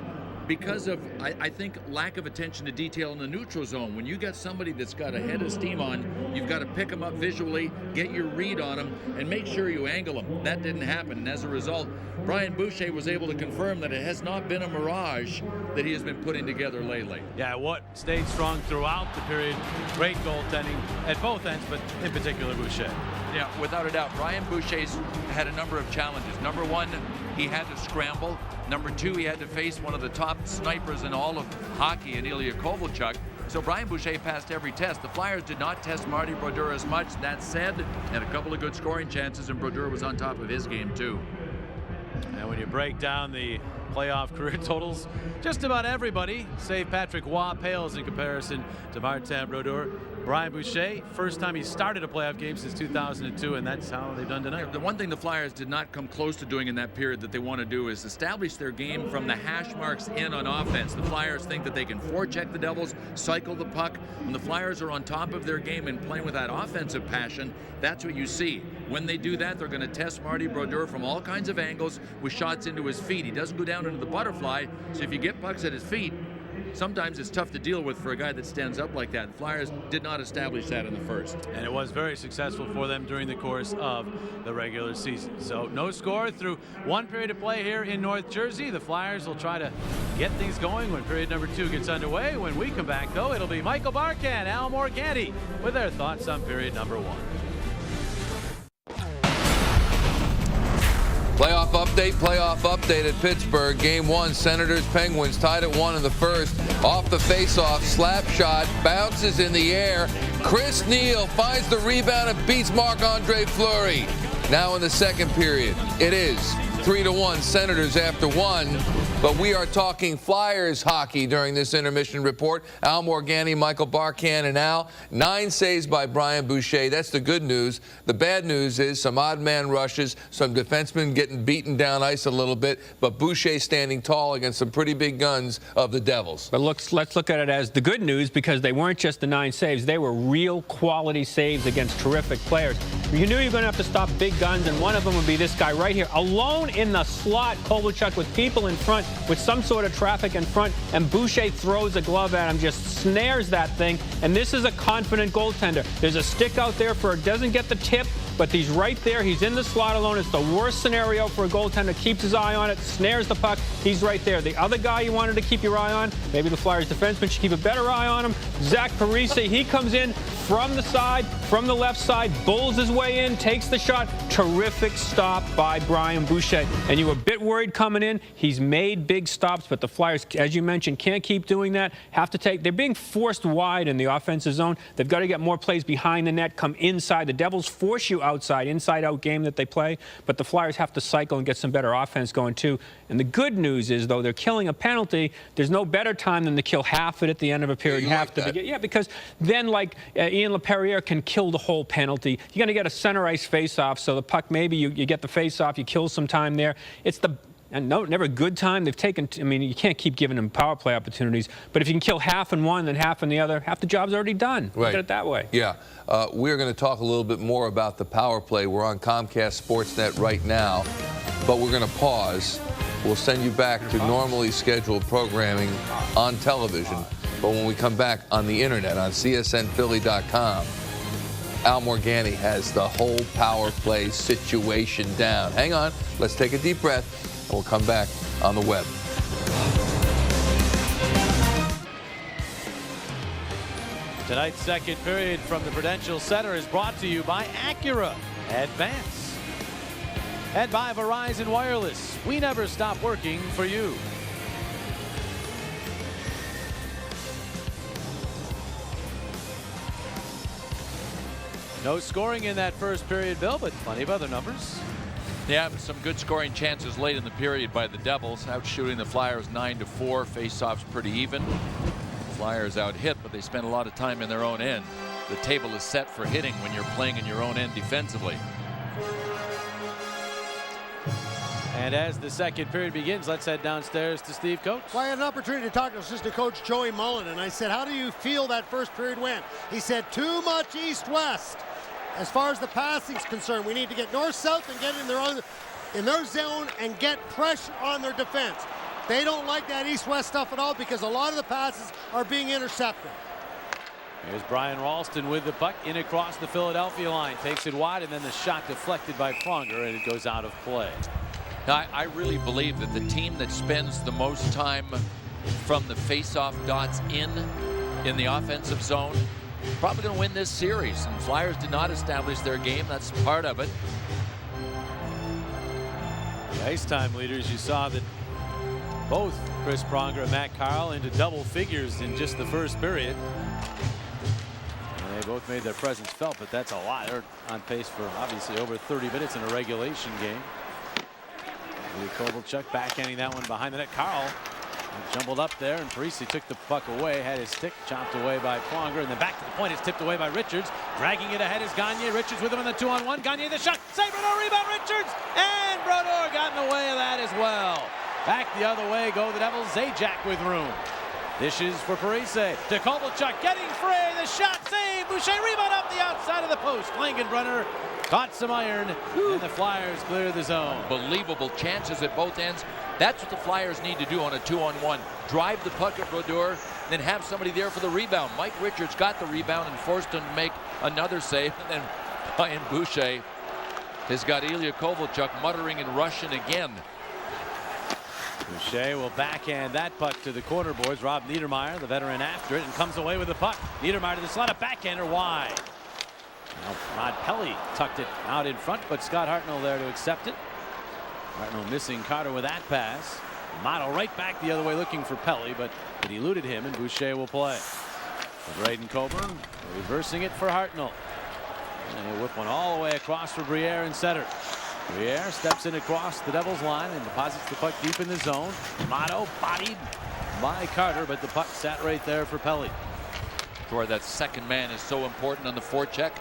because of, I think, lack of attention to detail in the neutral zone. When you got somebody that's got a head of steam on, you've got to pick them up visually, get your read on them, and make sure you angle them. That didn't happen, and as a result, Brian Boucher was able to confirm that it has not been a mirage that he has been putting together lately. Yeah, what stayed strong throughout the period. Great goaltending at both ends, but in particular Boucher. Yeah, without a doubt. Brian Boucher's had a number of challenges. Number 1, he had to scramble. Number 2, he had to face one of the top snipers in all of hockey in Ilya Kovalchuk. So Brian Boucher passed every test. The Flyers did not test Marty Brodeur as much. That said, had a couple of good scoring chances, and Brodeur was on top of his game too. And when you break down the playoff career totals. Just about everybody, save Patrick Waugh, pales in comparison to Martin Brodeur. Brian Boucher, first time he started a playoff game since 2002, and that's how they've done tonight. The one thing the Flyers did not come close to doing in that period that they want to do is establish their game from the hash marks in on offense. The Flyers think that they can forecheck the Devils, cycle the puck. When the Flyers are on top of their game and playing with that offensive passion, that's what you see. When they do that, they're going to test Marty Brodeur from all kinds of angles with shots into his feet. He doesn't go down into the butterfly, so if you get pucks at his feet, sometimes it's tough to deal with for a guy that stands up like that. The Flyers did not establish that in the first. And it was very successful for them during the course of the regular season. So no score through one period of play here in North Jersey. The Flyers will try to get things going when period number 2 gets underway. When we come back, though, it'll be Michael Barkan, Al Morganti with their thoughts on period number 1. Playoff update at Pittsburgh. Game 1, Senators Penguins tied at 1 in the first. Off the face-off, slap shot, bounces in the air. Chris Neal finds the rebound and beats Marc-Andre Fleury. Now in the second period, it is 3-1 Senators after 1. But we are talking Flyers hockey during this intermission report. Al Morganti, Michael Barkan, and Al. 9 saves by Brian Boucher. That's the good news. The bad news is some odd man rushes, some defensemen getting beaten down ice a little bit, but Boucher standing tall against some pretty big guns of the Devils. But let's look at it as the good news, because they weren't just the 9 saves. They were real quality saves against terrific players. You knew you were going to have to stop big guns, and one of them would be this guy right here. Alone in the slot, Kovalchuk with people in front, with some sort of traffic in front, and Boucher throws a glove at him, just snares that thing. And this is a confident goaltender. There's a stick out there for, doesn't get the tip, but he's right there. He's in the slot alone. It's the worst scenario for a goaltender. Keeps his eye on it, snares the puck. He's right there. The other guy you wanted to keep your eye on, maybe the Flyers defenseman should keep a better eye on him, Zach Parise. He comes in from the side, from the left side, bulls his way in, takes the shot. Terrific stop by Brian Boucher. And you were a bit worried coming in. He's made big stops, but the Flyers, as you mentioned, can't keep doing that. Have to take, they're being forced wide in the offensive zone. They've got to get more plays behind the net, come inside. The Devils force you outside, inside-out game that they play, but the Flyers have to cycle and get some better offense going too. And the good news is, though, they're killing a penalty. There's no better time than to kill half it at the end of a period. Yeah, half to begin. Yeah, because then, like, Ian LaPerriere can kill the whole penalty. You're going to get a center ice face-off, so the puck, maybe you get the face-off, you kill some time there. It's the And no, never a good time. They've taken, I mean, you can't keep giving them power play opportunities. But if you can kill half in one and half in the other, half the job's already done. Right. Look at it that way. Yeah. We're going to talk a little bit more about the power play. We're on Comcast Sportsnet right now, but we're going to pause. We'll send you back to normally scheduled programming on television. But when we come back on the internet, on csnphilly.com, Al Morganti has the whole power play situation down. Hang on. Let's take a deep breath. And we'll come back on the web. Tonight's second period from the Prudential Center is brought to you by Acura Advance and by Verizon Wireless. We never stop working for you. No scoring in that first period, Bill, but plenty of other numbers. Yeah, some good scoring chances late in the period by the Devils, out shooting the Flyers 9-4. Faceoffs pretty even. Flyers out hit, but they spend a lot of time in their own end. The table is set for hitting when you're playing in your own end defensively. And as the second period begins, let's head downstairs to Steve Coates. Well, I had an opportunity to talk to assistant coach Joey Mullen, and I said, how do you feel that first period went? He said, too much east-west. As far as the passing is concerned, we need to get north-south and get in their zone and get pressure on their defense. They don't like that east-west stuff at all because a lot of the passes are being intercepted. Here's Brian Ralston with the puck in across the Philadelphia line. Takes it wide, and then the shot deflected by Pronger, and it goes out of play. Now, I really believe that the team that spends the most time from the face-off dots in the offensive zone probably going to win this series. And Flyers did not establish their game. That's part of it. The ice time leaders, you saw that both Chris Pronger and Matt Carl into double figures in just the first period. And they both made their presence felt, but that's a lot. They're on pace for obviously over 30 minutes in a regulation game. Kovalchuk backhanding that one behind the net. Carl jumbled up there, and Parisi took the puck away, had his stick chopped away by Pronger, and then back to the point. It's tipped away by Richards. Dragging it ahead is Gagne. Richards with him in the 2-on-1. Gagne the shot. Save Brodeur, rebound Richards, and Brodeur got in the way of that as well. Back the other way go the Devils. Zajac with room. Dishes for Parise. To Kovalchuk, getting free. The shot, save. Boucher, rebound up the outside of the post. Langenbrunner caught some iron, and the Flyers clear the zone. Unbelievable chances at both ends. That's what the Flyers need to do on a 2-on-1. Drive the puck at Brodeur, then have somebody there for the rebound. Mike Richards got the rebound and forced him to make another save. And then Brian Boucher has got Ilya Kovalchuk muttering in Russian again. Boucher will backhand that puck to the corner boards. Rob Niedermeyer, the veteran, after it and comes away with the puck. Niedermeyer to the slot, a backhander wide. Now Rod Pelly tucked it out in front, but Scott Hartnell there to accept it. Hartnell missing Carter with that pass. Motto right back the other way looking for Pelly, but it eluded him, and Boucher will play. For Braden Coburn, reversing it for Hartnell. And he'll whip one all the way across for Briere in center. Briere steps in across the Devils line and deposits the puck deep in the zone. Motto bodied by Carter, but the puck sat right there for Pelly. Where that second man is so important on the forecheck.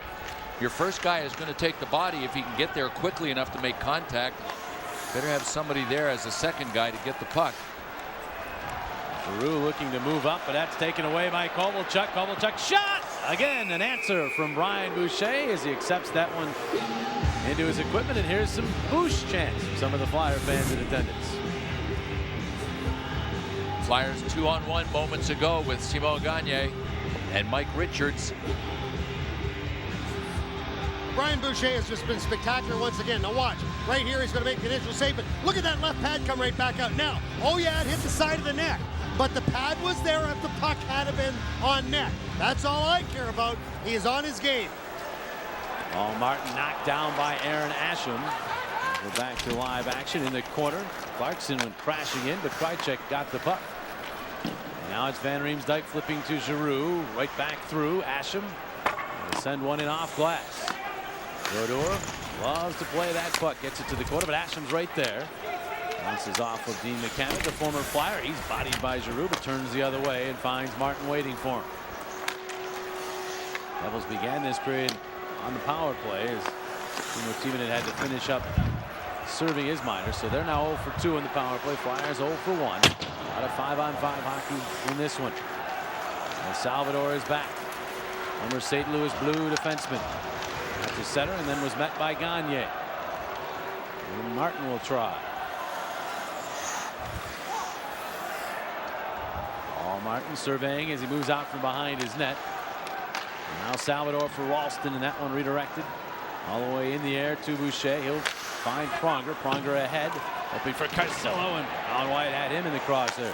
Your first guy is going to take the body if he can get there quickly enough to make contact. Better have somebody there as a second guy to get the puck. Giroux looking to move up, but that's taken away by Kovalchuk. Kovalchuk shot! Again, an answer from Brian Boucher as he accepts that one into his equipment. And here's some Bouche chants from some of the Flyer fans in attendance. Flyers 2-on-1 moments ago with Simon Gagne and Mike Richards. Brian Boucher has just been spectacular once again. Now watch, right here he's going to make the initial save, but look at that left pad come right back out. Now, oh yeah, it hit the side of the net, but the pad was there if the puck had been on net. That's all I care about. He is on his game. Oh, Martin knocked down by Aaron Asham. Go back to live action in the corner. Clarkson went crashing in, but Krejcik got the puck. And now it's Van Riemsdyk flipping to Giroux, right back through Asham. They'll send one in off glass. Brodeur loves to play that puck, gets it to the corner, but Asham's right there. Bounces off of Dean McKenna, the former Flyer. He's bodied by Giroux, but turns the other way and finds Martin waiting for him. Devils began this period on the power play as Timo Timonen had to finish up serving his minor, so they're now 0 for 2 in the power play. Flyers 0 for 1. A lot of 5-on-5 hockey in this one. And Salvador is back. Former St. Louis Blue defenseman. At the center, and then was met by Gagne. And Martin will try. All Martin surveying as he moves out from behind his net. And now Salvador for Ralston, and that one redirected all the way in the air to Boucher. He'll find Pronger. Pronger ahead, hoping for Carcillo, and Alan White had him in the crosshair.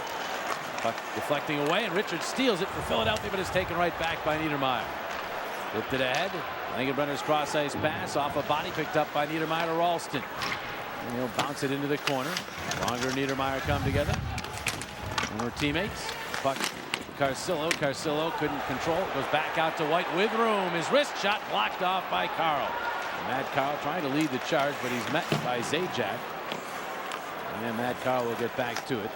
Puck deflecting away, and Richards steals it for Philadelphia, but is taken right back by Niedermeyer. Flipped it ahead. Langenbrunner's cross ice pass off a body picked up by Niedermeyer to Ralston. And he'll bounce it into the corner. Pronger and Niedermeyer come together. Former teammates. Puck Carcillo. Carcillo couldn't control it. Goes back out to White with room. His wrist shot blocked off by Carl. Matt Carl trying to lead the charge, but he's met by Zajac. And Matt Carl will get back to it.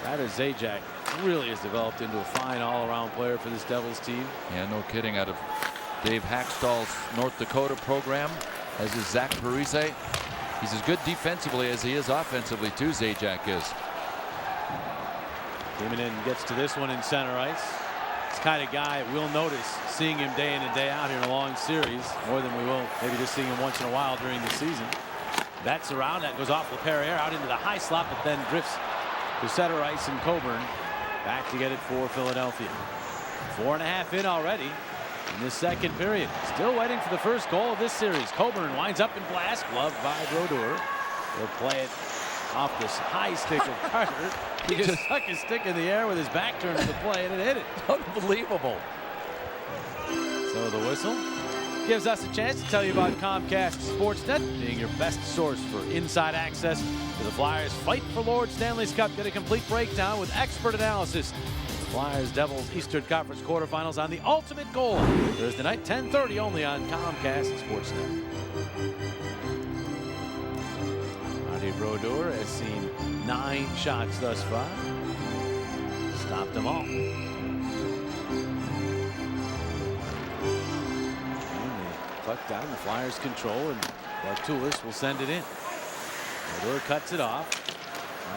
That is Zajac. Really has developed into a fine all-around player for this Devils team. Yeah, no kidding. Out of Dave Hackstall's North Dakota program, as is Zach Parise. He's as good defensively as he is offensively too, Zajac is. Timonen gets to this one in center ice. It's the kind of guy we'll notice seeing him day in and day out here in a long series, more than we will maybe just seeing him once in a while during the season. That's around, that goes off LaPerriere out into the high slot, but then drifts to center ice, and Coburn back to get it for Philadelphia. 4.5 in already in this second period. Still waiting for the first goal of this series. Coburn winds up in blast, gloved by Brodeur. He'll play it off this high stick of Carter. He just stuck his stick in the air with his back turned to the play, and it hit it. Unbelievable. So the whistle gives us a chance to tell you about Comcast Sportsnet, being your best source for inside access to the Flyers' fight for Lord Stanley's Cup. Get a complete breakdown with expert analysis. Flyers Devils Eastern Conference quarterfinals on the ultimate goal. Thursday night, 10:30 only on Comcast Sportsnet. Out here Brodeur has seen 9 shots thus far. Stopped them all. Puck down, the Flyers control, and Bartulis will send it in. Brodeur cuts it off.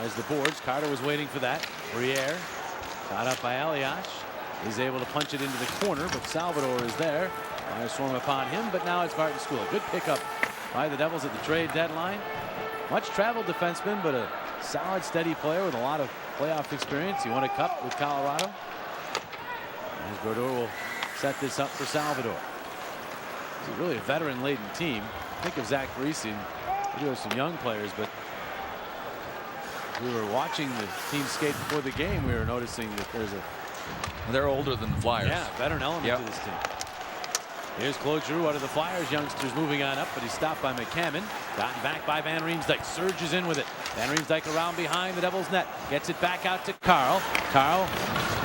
As the boards, Carter was waiting for that. Briere, caught up by Elias. He's able to punch it into the corner, but Salvador is there. Flyers swarm upon him, but now it's Martin School. Good pickup by the Devils at the trade deadline. Much traveled defenseman, but a solid, steady player with a lot of playoff experience. He won a cup with Colorado. As Brodeur will set this up for Salvador. It's really a veteran-laden team. Think of Zach Parise. We do have some young players, but we were watching the team skate before the game. We were noticing that there's a... They're older than the Flyers. Yeah, veteran element to this team. Here's Claude Giroux out of the Flyers. Youngsters moving on up, but he's stopped by McCammon. Gotten back by Van Riemsdyk. Surges in with it. Van Riemsdyk around behind the Devils net. Gets it back out to Carl. Carl,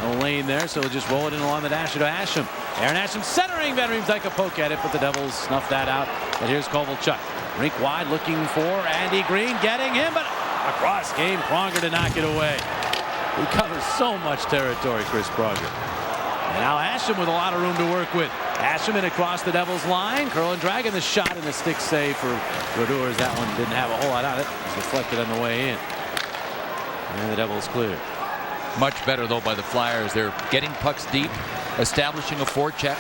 no lane there, so he'll just roll it in along the dash to Asham. Aaron Asham centering. Van Riemsdyk a poke at it, but the Devils snuff that out. But here's Kovalchuk. Rink wide looking for Andy Green. Getting him, but across game. Pronger to knock it away. He covers so much territory, Chris Pronger. And now Asham with a lot of room to work with. Asham in across the Devils line. Curl and dragging the shot, and the stick save for Brodeur. That one didn't have a whole lot on it. It was deflected on the way in. And the Devils clear. Much better, though, by the Flyers. They're getting pucks deep, establishing a forecheck.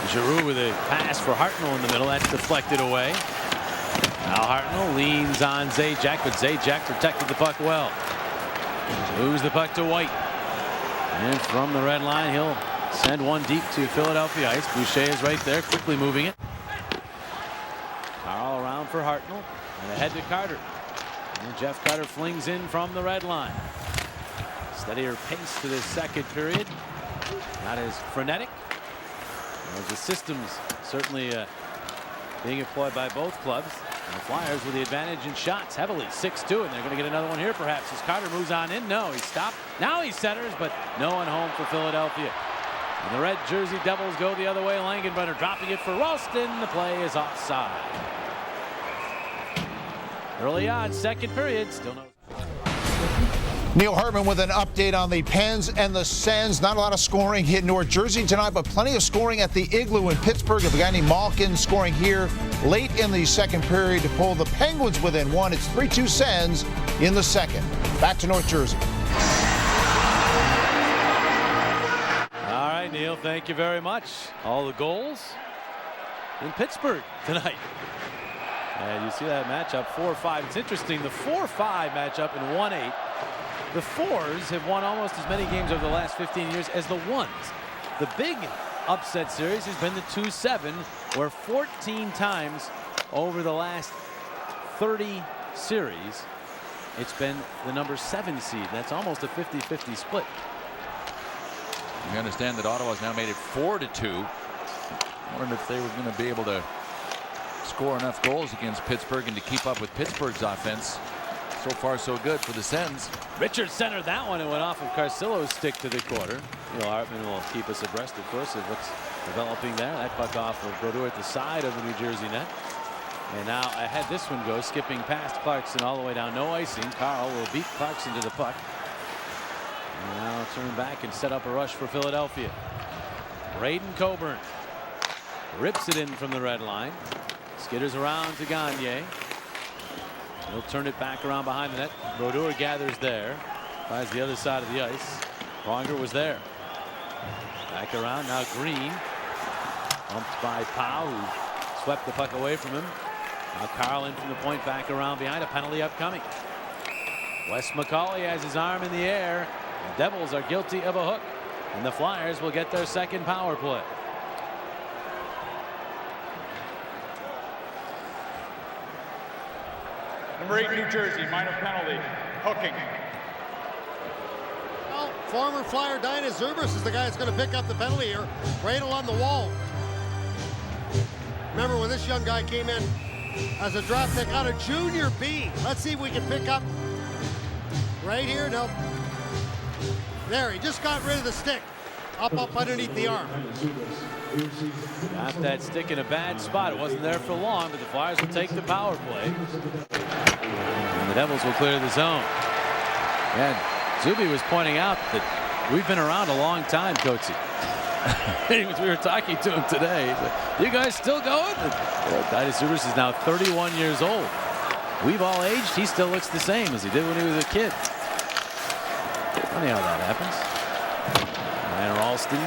Giroux with a pass for Hartnell in the middle. That's deflected away. Now Hartnell leans on Zajac, but Zajac protected the puck well. Moves the puck to White. And from the red line, he'll send one deep to Philadelphia ice. Boucher is right there, quickly moving it. Carl around for Hartnell. And ahead to Carter. And Jeff Carter flings in from the red line. Steadier pace to this second period. Not as frenetic. As the system's certainly being employed by both clubs. And the Flyers with the advantage in shots heavily. 6-2, and they're going to get another one here perhaps as Carter moves on in. No, he stopped. Now he centers, but no one home for Philadelphia. And the red jersey Devils go the other way. Langenbrunner dropping it for Ralston. The play is offside. Early on, second period. Still no. Neil Hartman with an update on the Pens and the Sens. Not a lot of scoring in North Jersey tonight, but plenty of scoring at the Igloo in Pittsburgh. A guy named Malkin scoring here late in the second period to pull the Penguins within one. It's 3-2 Sens in the second. Back to North Jersey. All right, Neil, thank you very much. All the goals in Pittsburgh tonight. And you see that matchup 4-5. It's interesting, the 4-5 matchup in 1-8. The fours have won almost as many games over the last 15 years as the ones. The big upset series has been the 2-7, where 14 times over the last 30 series, it's been the number 7 seed. That's almost a 50-50 split. We understand that Ottawa's now made it 4-2. I wondered if they were going to be able to score enough goals against Pittsburgh and to keep up with Pittsburgh's offense. So far, so good for the Sens. Richard centered that one and went off of Carcillo's stick to the quarter. Neil Hartman will keep us abreast, of course, of what's developing there. That puck off of Brodeur at the side of the New Jersey net. And now ahead this one goes, skipping past Clarkson all the way down. No icing. Carl will beat Clarkson to the puck. And now turn back and set up a rush for Philadelphia. Braden Coburn rips it in from the red line. Skitters around to Gagne. He'll turn it back around behind the net. Brodeur gathers there. Finds the other side of the ice. Pronger was there. Back around now. Green bumped by Powell, who swept the puck away from him. Now Carl in from the point, back around behind. A penalty upcoming. Wes McCauley has his arm in the air. The Devils are guilty of a hook, and the Flyers will get their second power play. Number 8, New Jersey, minor penalty, hooking. Well, former Flyer Dinah Zurbis is the guy that's going to pick up the penalty here, right along the wall. Remember when this young guy came in as a draft pick out of Junior B. Let's see if we can pick up right here. No. There, he just got rid of the stick. Up underneath the arm. Got that stick in a bad spot. It wasn't there for long, but the Flyers will take the power play. the Devils will clear the zone. And Zuby was pointing out that we've been around a long time, Coatsy. We were talking to him today. He's like, you guys still going? Titus Zubers is now 31 years old. We've all aged. He still looks the same as he did when he was a kid. Funny how that happens. And Ralston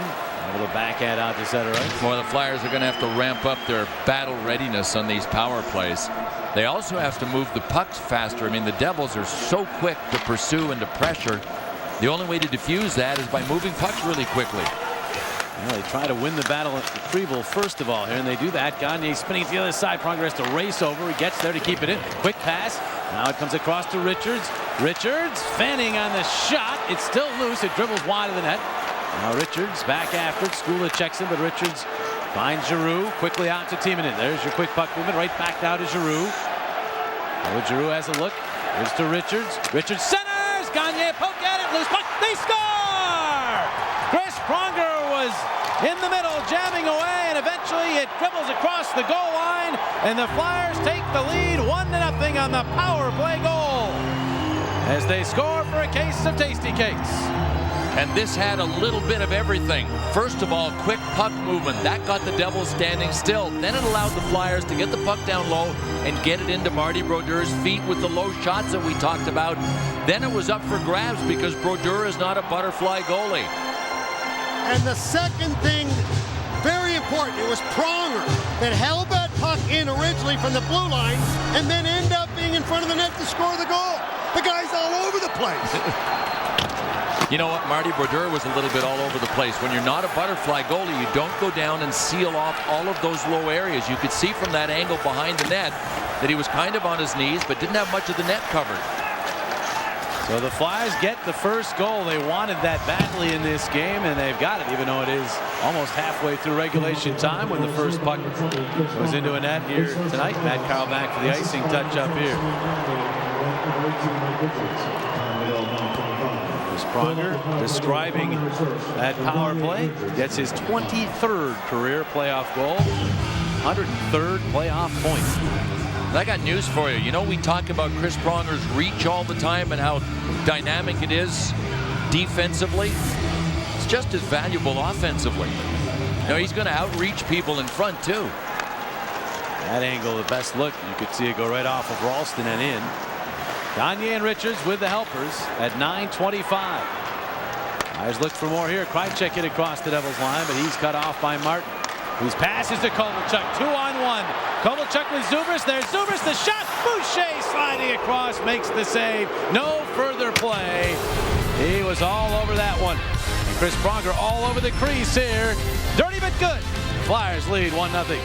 able to backhand out to center ice. Well, the Flyers are going to have to ramp up their battle readiness on these power plays. They also have to move the pucks faster. I mean, the Devils are so quick to pursue and to pressure. The only way to diffuse that is by moving pucks really quickly. Well, they try to win the battle at retrieval first of all here, and they do that. Gagne spinning to the other side. Pronger has to race over. He gets there to keep it in. Quick pass. Now it comes across to Richards. Richards fanning on the shot. It's still loose. It dribbles wide of the net. Now Richards back after it. Skula checks him, but Richards finds Giroux. Quickly out to Timonen. There's your quick puck movement. Right back now to Giroux. Oh, Giroux has a look. Here's to Richards. Richards centers. Gagne poke at it. Loose puck. They score! Chris Pronger was in the middle, jamming away, and eventually it dribbles across the goal line, and the Flyers take the lead 1-0 on the power play goal as they score for a case of Tasty Cakes. And this had a little bit of everything. First of all, quick puck movement. That got the Devils standing still. Then it allowed the Flyers to get the puck down low and get it into Marty Brodeur's feet with the low shots that we talked about. Then it was up for grabs because Brodeur is not a butterfly goalie. And the second thing, very important, it was Pronger that held that puck in originally from the blue line and then ended up being in front of the net to score the goal. The guy's all over the place. You know what? Marty Brodeur was a little bit all over the place. When you're not a butterfly goalie, you don't go down and seal off all of those low areas. You could see from that angle behind the net that he was kind of on his knees but didn't have much of the net covered. So the Flyers get the first goal. They wanted that badly in this game, and they've got it, even though it is almost halfway through regulation time when the first puck goes into a net here tonight. Matt Carl back for the icing touch up here. Chris Pronger describing that power play. Gets his 23rd career playoff goal, 103rd playoff point. I got news for you. You know, we talk about Chris Pronger's reach all the time and how dynamic it is defensively. It's just as valuable offensively. You know, he's going to outreach people in front, too. That angle, the best look. You could see it go right off of Ralston and in. Gagne and Richards with the helpers at 9:25. Flyers look for more here. Krajicek hit across the Devils line, but he's cut off by Martin, whose passes to Kovalchuk. 2-on-1. Kovalchuk with Zubers. There's Zubers. The shot. Boucher sliding across. Makes the save. No further play. He was all over that one. And Chris Pronger all over the crease here. Dirty but good. Flyers lead 1-0.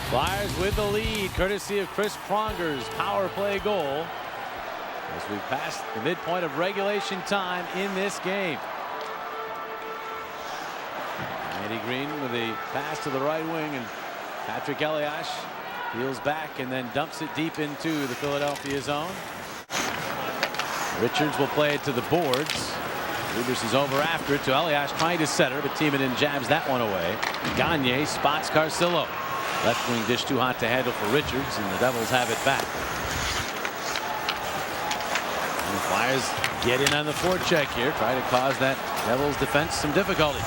Flyers with the lead, courtesy of Chris Pronger's power play goal as we pass the midpoint of regulation time in this game. Andy Green with a pass to the right wing, and Patrick Elias peels back and then dumps it deep into the Philadelphia zone. Richards will play it to the boards. Rubers is over after it to Elias, trying to center, but Timonen jabs that one away. Gagne spots Carcillo. Left wing dish too hot to handle for Richards, and the Devils have it back. And the Flyers get in on the forecheck here, try to cause that Devils defense some difficulty.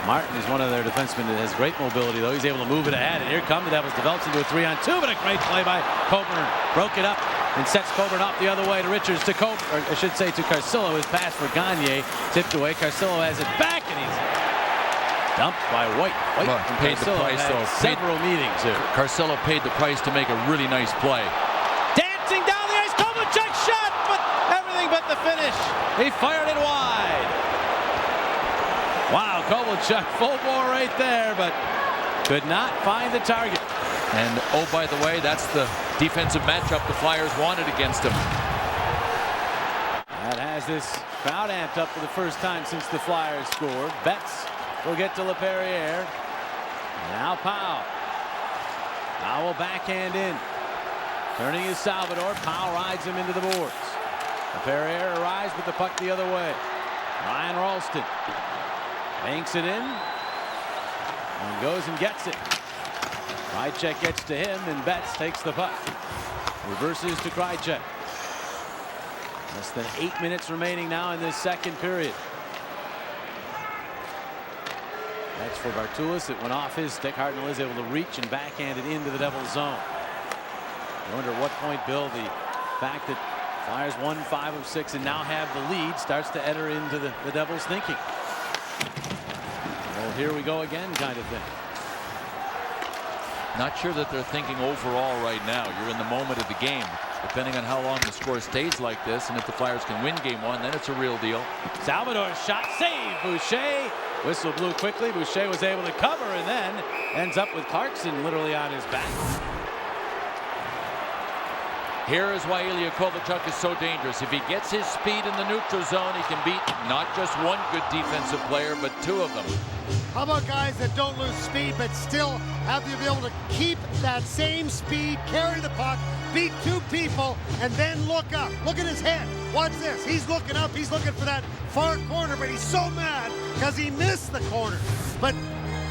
Martin is one of their defensemen that has great mobility, though. He's able to move it ahead, and here come the Devils. Develops into a 3-on-2, but a great play by Coburn. Broke it up and sets Coburn off the other way to Richards, to Coburn, or I should say to Carcillo. His pass for Gagne tipped away. Carcillo has it back, and he's dumped by White. White paid the price, though. Several meetings here. Carcillo paid the price to make a really nice play. Dancing down the ice, Kovalchuk shot, but everything but the finish. He fired it wide. Wow, Kovalchuk full bore right there, but could not find the target. And oh, by the way, that's the defensive matchup the Flyers wanted against him. That has this crowd amped up for the first time since the Flyers scored. Betts will get to LaPerriere. Now Powell. Powell will backhand in. Turning is Salvador. Powell rides him into the boards. LaPerriere arrives with the puck the other way. Ryan Ralston banks it in and goes and gets it. Krejcik gets to him, and Betts takes the puck. Reverses to Krejcik. Less than 8 minutes remaining now in this second period. That's for Bartulis. It went off his stick. Hartnell is able to reach and backhand it into the Devils' zone. I wonder at what point, Bill, the fact that Flyers won 5 of 6 and now have the lead starts to enter into the Devils' thinking. Well, here we go again kind of thing. Not sure that they're thinking overall right now. You're in the moment of the game. Depending on how long the score stays like this, and if the Flyers can win game 1, then it's a real deal. Salvador's shot save. Boucher. Whistle blew quickly. Boucher was able to cover and then ends up with Clarkson literally on his back. Here is why Ilya Kovalchuk is so dangerous. If he gets his speed in the neutral zone, he can beat not just one good defensive player, but 2 of them. How about guys that don't lose speed but still have to be able to keep that same speed, carry the puck, beat 2 people, and then look up. Look at his head. Watch this. He's looking up. He's looking for that far corner, but he's so mad because he missed the corner. But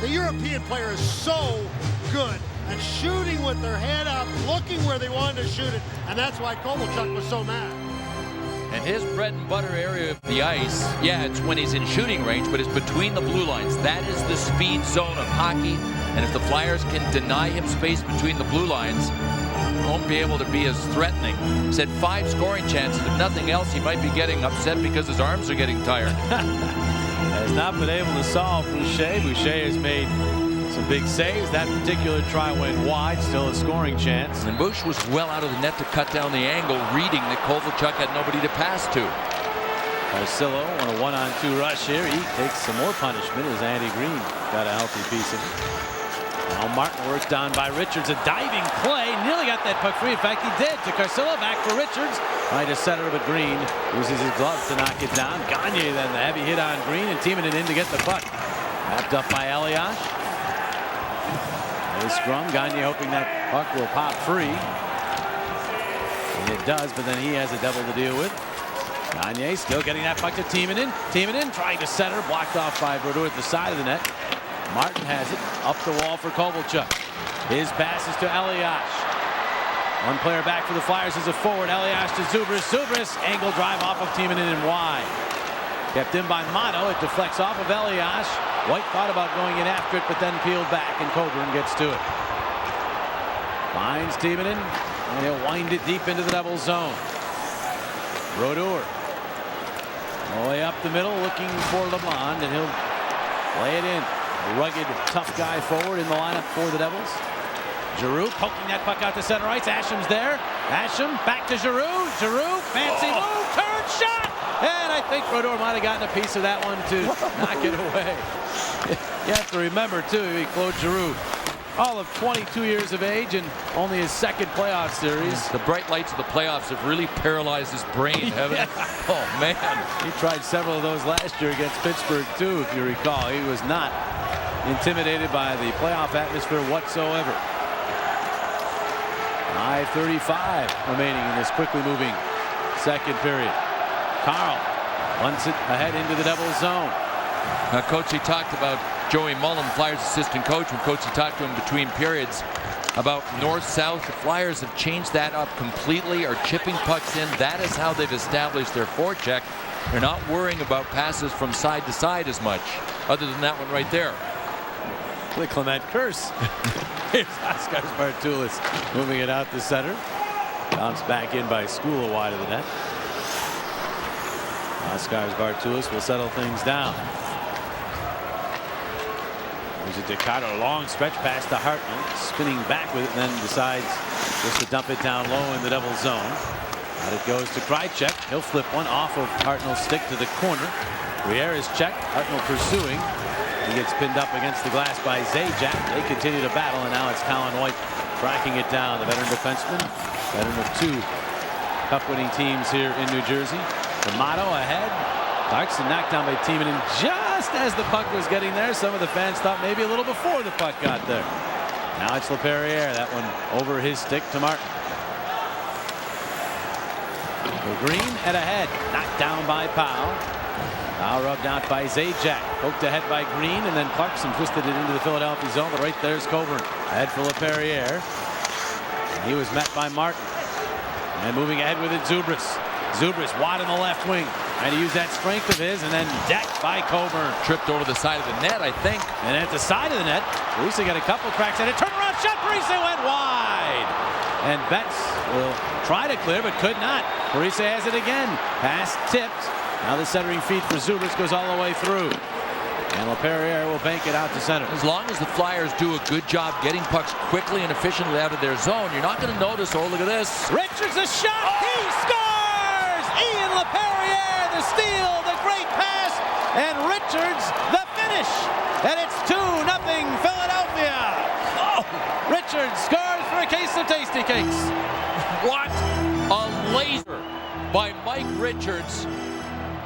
the European player is so good at shooting with their head up, looking where they wanted to shoot it, and that's why Kovalchuk was so mad. And his bread and butter area of the ice, yeah, it's when he's in shooting range, but it's between the blue lines. That is the speed zone of hockey, and if the Flyers can deny him space between the blue lines, he won't be able to be as threatening. He's had 5 scoring chances. If nothing else, he might be getting upset because his arms are getting tired. Has not been able to solve Boucher. Boucher has made some big saves. That particular try went wide. Still a scoring chance. And Bush was well out of the net to cut down the angle, reading that Kovalchuk had nobody to pass to. Carcillo on a 1-on-2 rush here. He takes some more punishment as Andy Green got a healthy piece of it. Now Martin worked on by Richards. A diving play. Nearly got that puck free. In fact, he did. To Carcillo. Back for Richards. Right to center, but Green uses his glove to knock it down. Gagne then the heavy hit on Green and teaming it in to get the puck. Wrapped up by Elias. A scrum. Gagne hoping that puck will pop free. And it does, but then he has a double to deal with. Gagne still getting that puck to Timonen. Timonen trying to center. Blocked off by Brodeur at the side of the net. Martin has it. Up the wall for Kovalchuk. His pass is to Elias. One player back for the Flyers is a forward. Elias to Zubris. Zubris. Angle drive off of Timonen and wide. Kept in by Mono. It deflects off of Elias. White thought about going in after it, but then peeled back, and Coburn gets to it. Finds Timonen, and he'll wind it deep into the Devils' zone. Brodeur. All the way up the middle, looking for LeBlanc, and he'll lay it in. A rugged, tough guy forward in the lineup for the Devils. Giroux poking that puck out to center ice. Asham's there. Asham back to Giroux. Giroux, fancy move, turn, shot! And I think Brodeur might have gotten a piece of that one to knock it away. You have to remember, too, Claude Giroux, all of 22 years of age and only his second playoff series. The bright lights of the playoffs have really paralyzed his brain, haven't they? Oh, man. He tried several of those last year against Pittsburgh, too, if you recall. He was not intimidated by the playoff atmosphere whatsoever. 5:35 remaining in this quickly moving second period. Carl runs it ahead into the Devils' zone. Now, Coachy talked about Joey Mullen, Flyers assistant coach, when Coachy talked to him between periods about north-south. The Flyers have changed that up completely, are chipping pucks in. That is how they've established their forecheck. They're not worrying about passes from side to side as much, other than that one right there. The Clement curse. Here's Oscar Bartulis moving it out to center. Bounced back in by Skula wide of the net. Oscar Bartulis will settle things down. There's a Decatur long stretch pass to Hartnell, spinning back with it, and then decides just to dump it down low in the Devils' zone. Out it goes to Krejcik. He'll flip one off of Hartnell's stick to the corner. Briere is checked. Hartnell pursuing. He gets pinned up against the glass by Zajac. They continue to battle, and now it's Colin White tracking it down. The veteran defenseman, veteran of 2 cup-winning teams here in New Jersey. D'Amato ahead. Clarkson knocked down by Tiemann, and just as the puck was getting there, some of the fans thought maybe a little before the puck got there. Now it's LaPerriere. That one over his stick to Martin. Green at ahead. Knocked down by Powell. Now rubbed out by Zajac. Poked ahead by Green, and then Clarkson twisted it into the Philadelphia zone. But right there's Coburn. Ahead for LaPerriere. He was met by Martin. And moving ahead with it, Zubris. Zubris wide on the left wing. Trying to use that strength of his, and then decked by Coburn. Tripped over the side of the net, I think. And at the side of the net, Parise got a couple cracks at it. Turnaround shot, Parise went wide. And Betts will try to clear, but could not. Parise has it again. Pass tipped. Now the centering feed for Zubris goes all the way through. And LaPerriere will bank it out to center. As long as the Flyers do a good job getting pucks quickly and efficiently out of their zone, you're not going to notice. Oh, look at this. Richards a shot. He scores! Ian LaPerriere, the steal, the great pass, and Richards the finish. And it's 2-0 Philadelphia. Oh, Richards scores for a case of Tasty Cakes. What a laser by Mike Richards.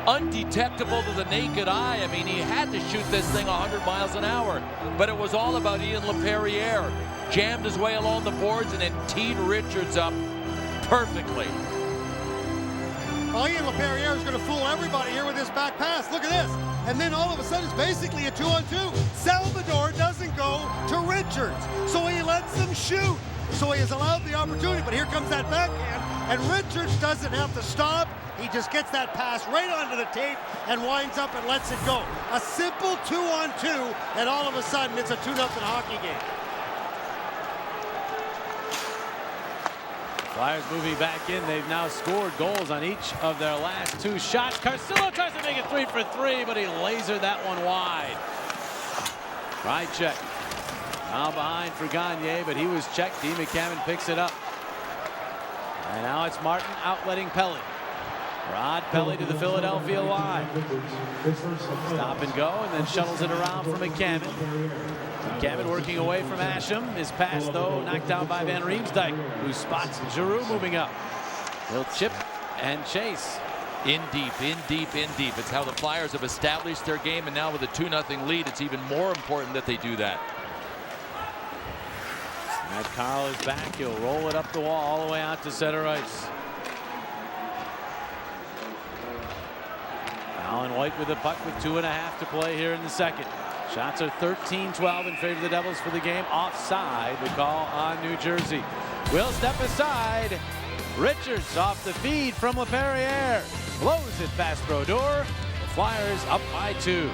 Undetectable to the naked eye. I mean, he had to shoot this thing 100 miles an hour, but it was all about Ian LaPerriere. Jammed his way along the boards and then teed Richards up perfectly. Oh, Ian LaPerriere is going to fool everybody here with this back pass. Look at this. And then all of a sudden, it's basically a 2-on-2. Salvador doesn't go to Richards, so he lets them shoot. So he has allowed the opportunity, but here comes that backhand, and Richards doesn't have to stop. He just gets that pass right onto the tape and winds up and lets it go. A simple 2-on-2, and all of a sudden, it's a 2-0 hockey game. Flyers moving back in. They've now scored goals on each of their last 2 shots. Carcillo tries to make it 3 for 3, but he lasered that one wide. Try check. Now behind for Gagne, but he was checked. D. McCammon picks it up. And now it's Martin outletting Pelly. Rod Pelly to the Philadelphia line. Stop and go, and then shuttles it around for McCammon. McCammon working away from Asham. His pass, though, knocked down by Van Riemsdyk, who spots Giroux moving up. He'll chip and chase. In deep, in deep, in deep. It's how the Flyers have established their game, and now with a 2-0 lead, it's even more important that they do that. Matt Carl is back. He'll roll it up the wall all the way out to center ice. Alan White with the puck with 2.5 to play here in the second. Shots are 13-12 in favor of the Devils for the game. Offside, the call on New Jersey. Will step aside. Richards off the feed from LaPerriere. Blows it past Brodeur. The Flyers up by 2.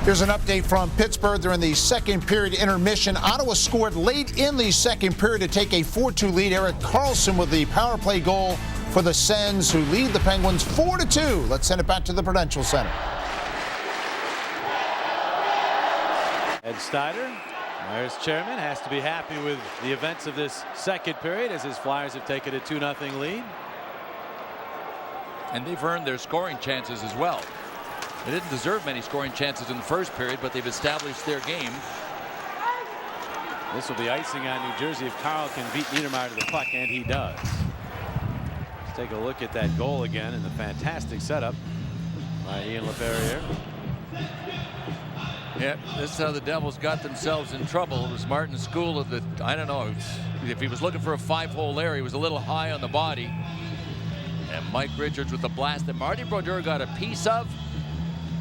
Here's an update from Pittsburgh. They're in the second period intermission. Ottawa scored late in the second period to take a 4-2 lead. Erik Karlsson with the power play goal for the Sens, who lead the Penguins 4-2. Let's send it back to the Prudential Center. Ed Snyder, Flyers chairman, has to be happy with the events of this second period as his Flyers have taken a 2-0 lead. And they've earned their scoring chances as well. They didn't deserve many scoring chances in the first period, but they've established their game. This will be icing on New Jersey if Carl can beat Niedermayer to the puck, and he does. Let's take a look at that goal again and the fantastic setup by Ian LaPerriere. Yeah, this is how the Devils got themselves in trouble. It was Martin School of the, I don't know, if he was looking for a 5-hole area, he was a little high on the body. And Mike Richards with the blast that Marty Brodeur got a piece of.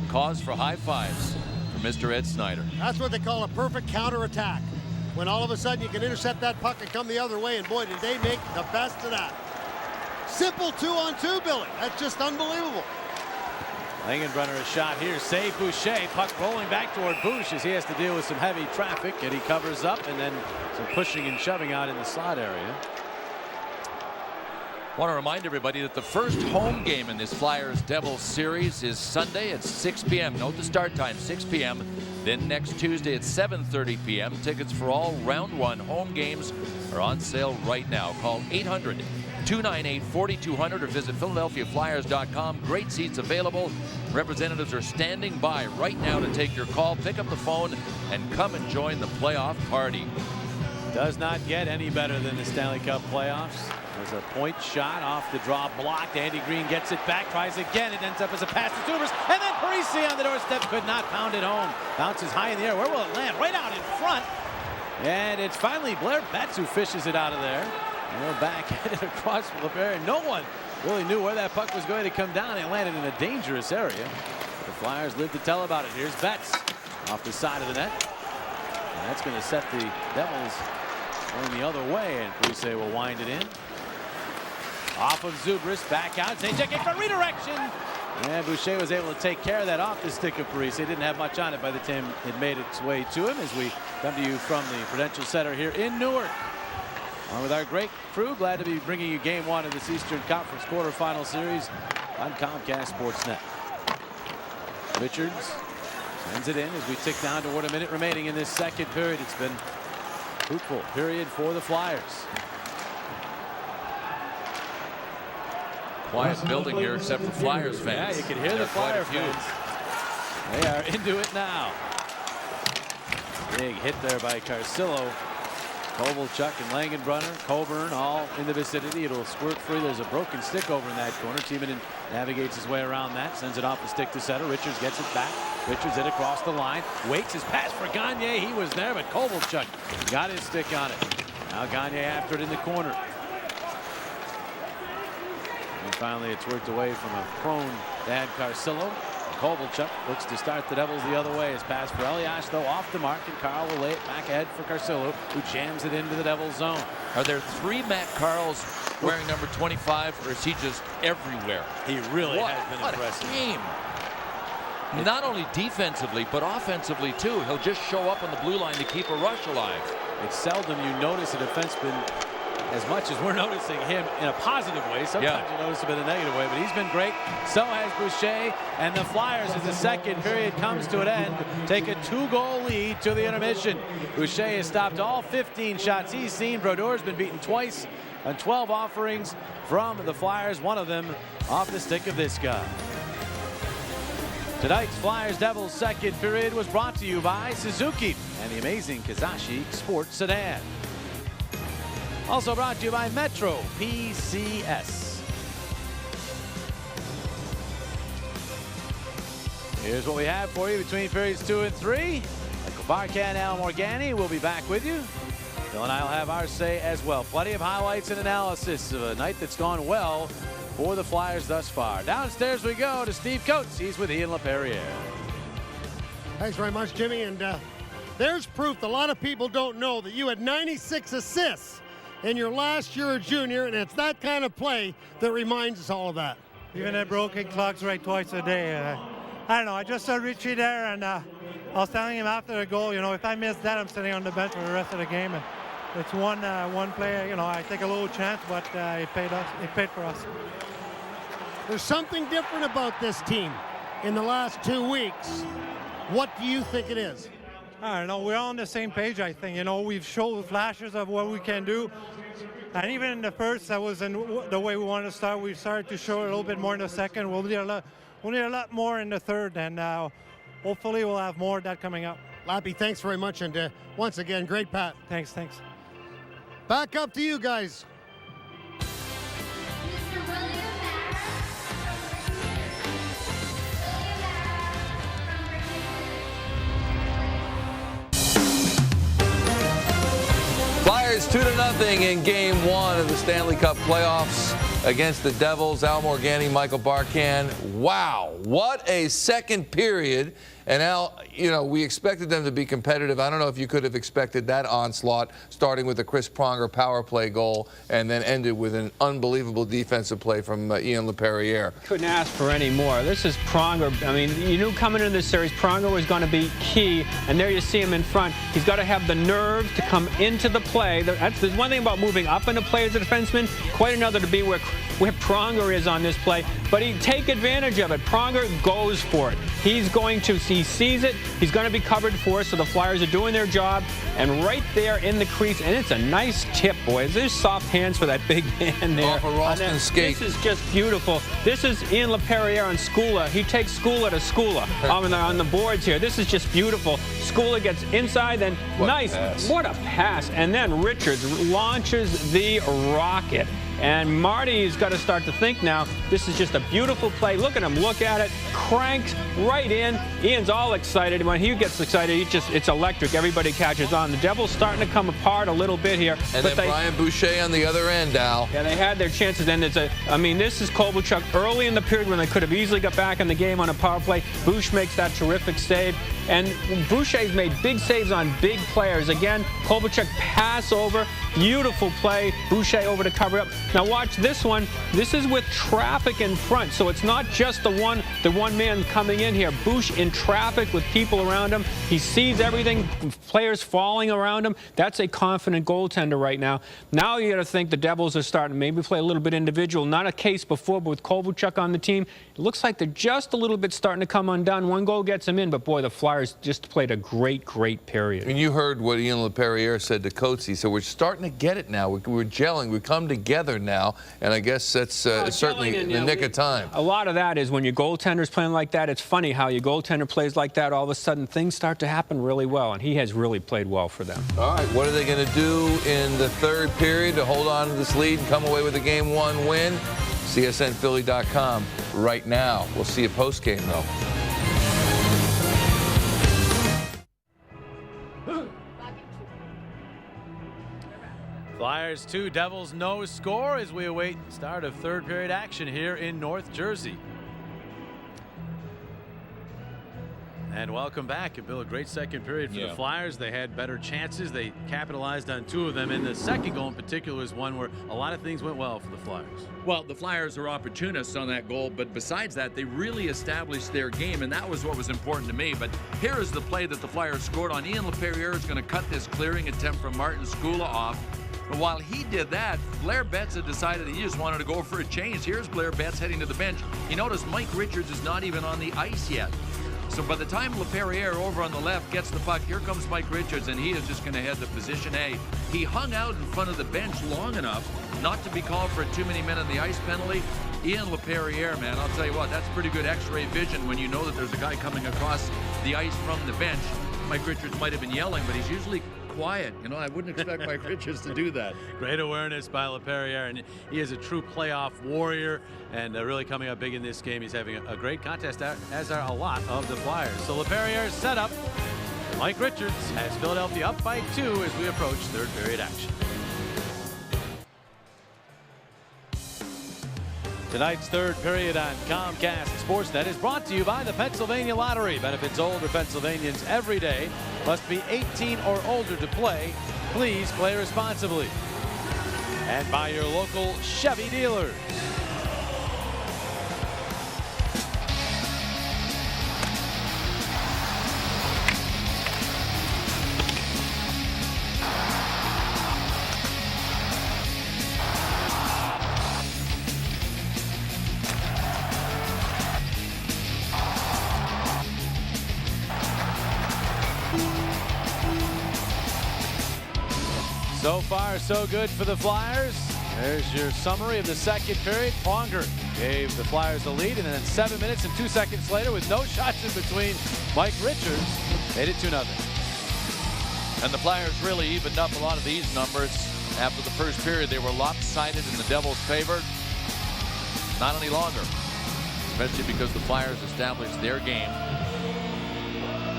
Cause for high fives for Mr. Ed Snyder. That's what they call a perfect counterattack. When all of a sudden you can intercept that puck and come the other way, and boy, did they make the best of that. Simple 2-on-2, Billy. That's just unbelievable. Langenbrunner a shot here. Save Boucher. Puck rolling back toward Bush as he has to deal with some heavy traffic, and he covers up, and then some pushing and shoving out in the slot area. I want to remind everybody that the first home game in this Flyers-Devils series is Sunday at 6 p.m. Note the start time, 6 p.m. Then next Tuesday at 7:30 p.m. Tickets for all round 1 home games are on sale right now. Call 800-298-4200 or visit PhiladelphiaFlyers.com. Great seats available. Representatives are standing by right now to take your call. Pick up the phone and come and join the playoff party. Does not get any better than the Stanley Cup playoffs. There's a point shot off the draw, blocked. Andy Green gets it back, tries again. It ends up as a pass to Dubers, and then Parisi on the doorstep could not pound it home. Bounces high in the air. Where will it land? Right out in front. And it's finally Blair Betts who fishes it out of there. And we're back headed across LePere. No one really knew where that puck was going to come down. It landed in a dangerous area. The Flyers live to tell about it. Here's Betts off the side of the net. And that's going to set the Devils going the other way, and Parise will wind it in. Off of Zubris, back out. Zajac for redirection. And Boucher was able to take care of that off the stick of Parise. Didn't have much on it by the time it made its way to him, as we come to you from the Prudential Center here in Newark. Along with our great crew, glad to be bringing you Game 1 of this Eastern Conference quarterfinal series on Comcast Sportsnet. Richards sends it in as we tick down toward a minute remaining in this second period. It's been fruitful period for the Flyers. Quiet building here except for Flyers fans. Yeah, you can hear the Flyer fans. They are into it now. Big hit there by Carcillo. Kovalchuk and Langenbrunner, Coburn all in the vicinity. It'll squirt free. There's a broken stick over in that corner. Timonen navigates his way around that. Sends it off the stick to center. Richards gets it back. Richards hit across the line. Waits his pass for Gagne. He was there, but Kovalchuk got his stick on it. Now Gagne after it in the corner. And finally it's worked away from a prone Dan Carcillo. Kovalchuk looks to start the Devils the other way. His pass for Elias, though, off the mark, and Carl will lay it back ahead for Carcillo, who jams it into the Devils zone. Are there 3 Matt Carls wearing number 25, or is he just everywhere? He really has been impressive. What a game. Not only defensively, but offensively, too. He'll just show up on the blue line to keep a rush alive. It's seldom you notice a defenseman as much as we're noticing him in a positive way. Sometimes you notice him in a negative way, but he's been great. So has Boucher, and the Flyers, as the second period comes to an end, take a 2-goal lead to the intermission. Boucher has stopped all 15 shots he's seen. Brodeur's been beaten twice on 12 offerings from the Flyers, one of them off the stick of this guy. Tonight's Flyers-Devils second period was brought to you by Suzuki and the amazing Kizashi Sports Sedan. Also brought to you by Metro PCS. Here's what we have for you between periods 2 and 3. Michael Barkan, Al Morgani will be back with you. Phil and I will have our say as well. Plenty of highlights and analysis of a night that's gone well for the Flyers thus far. Downstairs we go to Steve Coates. He's with Ian LaPerriere. Thanks very much, Jimmy. And there's proof a lot of people don't know that you had 96 assists in your last year as junior, and it's that kind of play that reminds us all of that. Even at broken clocks right twice a day. I don't know, I just saw Richie there, and I was telling him after the goal, you know, if I miss that, I'm sitting on the bench for the rest of the game. And it's one play, you know, I take a little chance, but it paid for us. There's something different about this team in the last 2 weeks. What do you think it is? I don't know, we're all on the same page, I think. You know, we've showed flashes of what we can do. And even in the first, that wasn't the way we wanted to start. We started to show it a little bit more in the second. We'll need a lot more in the third, and hopefully we'll have more of that coming up. Lappy, thanks very much, and once again, great Pat. Thanks. Back up to you guys. Flyers 2-0 in Game 1 of the Stanley Cup playoffs against the Devils. Al Morgani, Michael Barkan. Wow, what a second period. And Al, you know, we expected them to be competitive. I don't know if you could have expected that onslaught, starting with the Chris Pronger power play goal and then ended with an unbelievable defensive play from Ian LaPerriere. Couldn't ask for any more. This is Pronger. I mean, you knew coming into this series, Pronger was going to be key, and there you see him in front. He's got to have the nerve to come into the play. There's one thing about moving up into play as a defenseman, quite another to be where Pronger is on this play, but he'd take advantage of it. Pronger goes for it. He's going to see He sees it. He's going to be covered for us, so the Flyers are doing their job. And right there in the crease, and it's a nice tip, boys. There's soft hands for that big man there. Off a Ralston skate. This is just beautiful. This is Ian LaPerriere on Skula. He takes Skula to Skula on the boards here. This is just beautiful. Skula gets inside, then what a pass. And then Richards launches the rocket. And Marty's got to start to think now. This is just a beautiful play. Look at him. Look at it. Cranks right in. Ian's all excited. When he gets excited, it's electric. Everybody catches on. The Devils starting to come apart a little bit here. And then Brian Boucher on the other end, Al. Yeah, they had their chances. And this is Kovalchuk early in the period when they could have easily got back in the game on a power play. Boucher makes that terrific save. And Boucher's made big saves on big players. Again, Kovalchuk pass over. Beautiful play. Boucher over to cover up. Now watch this one. This is with traffic in front, so it's not just the one man coming in here. Boucher in traffic with people around him. He sees everything, players falling around him. That's a confident goaltender right now. Now you got to think the Devils are starting to maybe play a little bit individual. Not a case before, but with Kovalchuk on the team, it looks like they're just a little bit starting to come undone. One goal gets them in, but boy, the Flyers just played a great period. And you heard what Ian LaPerriere said to Coates. He said, we're starting to get it now. We're gelling. We come together now, and I guess that's certainly the nick of time. A lot of that is when your goaltender's playing like that. It's funny how your goaltender plays like that. All of a sudden, things start to happen really well, and he has really played well for them. All right, what are they going to do in the third period to hold on to this lead and come away with a Game 1 win? CSNPhilly.com right now. We'll see you post-game, though. Flyers 2, Devils no score as we await start of third period action here in North Jersey. And welcome back. Bill, a great second period for the Flyers. They had better chances. They capitalized on 2 of them. And the second goal in particular was one where a lot of things went well for the Flyers. Well, the Flyers are opportunists on that goal, but besides that, they really established their game, and that was what was important to me. But here is the play that the Flyers scored on. Ian LaPerriere is going to cut this clearing attempt from Martin Skula off. But while he did that, Blair Betts had decided he just wanted to go for a change. Here's Blair Betts heading to the bench. You notice Mike Richards is not even on the ice yet. So by the time LaPerriere over on the left gets the puck, here comes Mike Richards, and he is just going to head to position A. He hung out in front of the bench long enough not to be called for a too many men on the ice penalty. Ian LaPerriere, man, I'll tell you what, that's pretty good x-ray vision when you know that there's a guy coming across the ice from the bench. Mike Richards might have been yelling, but he's usually quiet. You know, I wouldn't expect Mike Richards to do that. Great awareness by LaPerriere, and he is a true playoff warrior and really coming up big in this game. He's having a great contest, as are a lot of the Flyers. So LaPerriere set up. Mike Richards has Philadelphia up by 2 as we approach third period action. Tonight's third period on Comcast Sportsnet is brought to you by the Pennsylvania Lottery. Benefits older Pennsylvanians every day. Must be 18 or older to play. Please play responsibly. And by your local Chevy dealers. So far, so good for the Flyers. There's your summary of the second period. Pronger gave the Flyers the lead, and then 7 minutes and 2 seconds later, with no shots in between, Mike Richards made it 2-0. And the Flyers really evened up a lot of these numbers. After the first period, they were lopsided in the Devils' favor. Not any longer, especially because the Flyers established their game,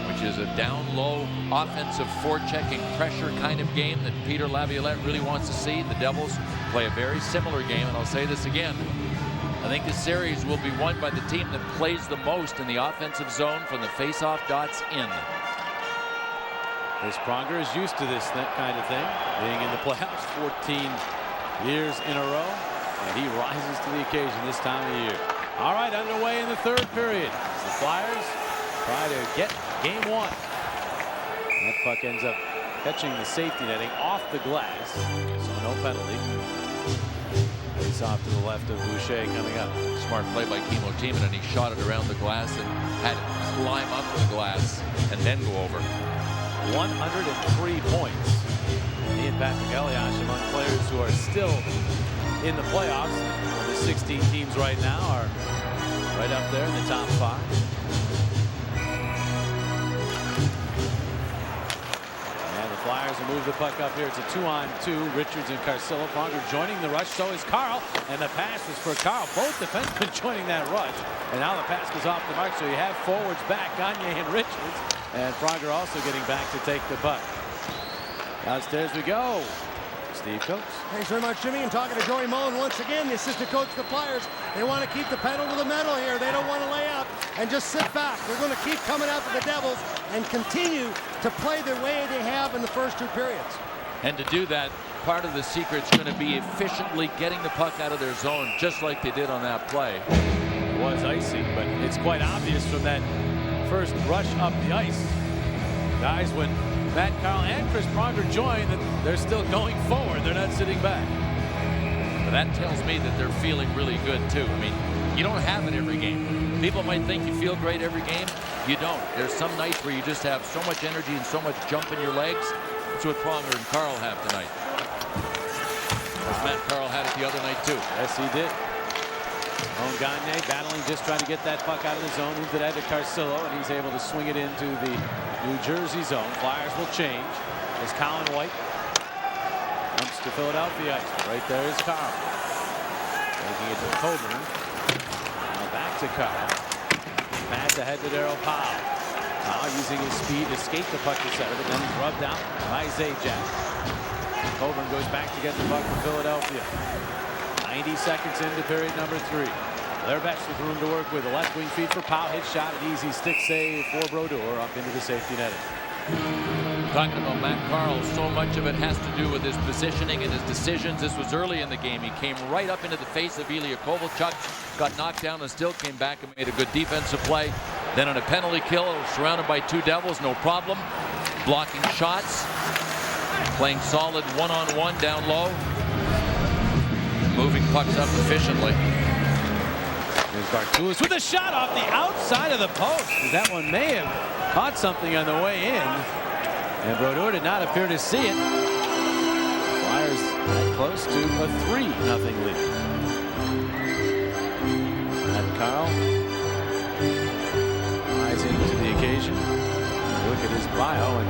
which is a down-low, offensive, forechecking, pressure kind of game that Peter Laviolette really wants to see. The Devils play a very similar game, and I'll say this again. I think this series will be won by the team that plays the most in the offensive zone from the face-off dots in. This Pronger is used to this kind of thing, being in the playoffs 14 years in a row, and he rises to the occasion this time of year. All right, underway in the third period. The Flyers try to get Game 1. That puck ends up catching the safety netting off the glass, so no penalty. Face-off to the left of Boucher coming up. Smart play by Kimmo Timonen, and he shot it around the glass and had it climb up the glass and then go over. 103 points. He and Patrick Elias among players who are still in the playoffs. The 16 teams right now are right up there in the top 5. And the Flyers will move the puck up here. It's a 2-on-2. Richards and Carcillo. Pronger joining the rush. So is Carl. And the pass is for Carl. Both defensemen joining that rush. And now the pass goes off the mark. So you have forwards back, Gagne and Richards. And Pronger also getting back to take the puck. Downstairs we go. Steve Coates. Thanks very much, Jimmy. And talking to Joey Mullen once again, the assistant coach of the Flyers. They want to keep the pedal to the metal here. They don't want to lay up and just sit back. They're going to keep coming after the Devils and continue to play the way they have in the first 2 periods. And to do that, part of the secret's going to be efficiently getting the puck out of their zone, just like they did on that play. It was icy, but it's quite obvious from that first rush up the ice. Guys, when Matt Carl and Chris Pronger join, that they're still going forward. They're not sitting back. But that tells me that they're feeling really good, too. I mean, you don't have it every game. People might think you feel great every game. You don't. There's some nights where you just have so much energy and so much jump in your legs. That's what Pronger and Carl have tonight. Matt Carl had it the other night, too. Yes, he did. Gagne battling, just trying to get that puck out of the zone. Moved it out to Carcillo, and he's able to swing it into the New Jersey zone. Flyers will change. As Colin White comes to Philadelphia. Right there is Carl. Taking it to Coburn. Now back to Carl. Pass ahead to Darryl Powell. Powell using his speed to skate the puck to center, but then he's rubbed out by Zajac. Coburn goes back to get the puck from Philadelphia. 90 seconds into period number 3. Lerbetch with room to work with. A left wing feed for Powell. Hit shot, an easy stick save for Brodeur up into the safety netting. Talking about Matt Carl, so much of it has to do with his positioning and his decisions. This was early in the game. He came right up into the face of Ilya Kovalchuk, got knocked down and still came back and made a good defensive play. Then on a penalty kill, surrounded by 2 Devils, no problem. Blocking shots, playing solid one-on-one down low. Moving pucks up efficiently. There's Bartulis with a shot off the outside of the post. That one may have caught something on the way in. And Brodeur did not appear to see it. Flyers that close to a 3-0 lead. And Carl flies into the occasion. Look at his bio. And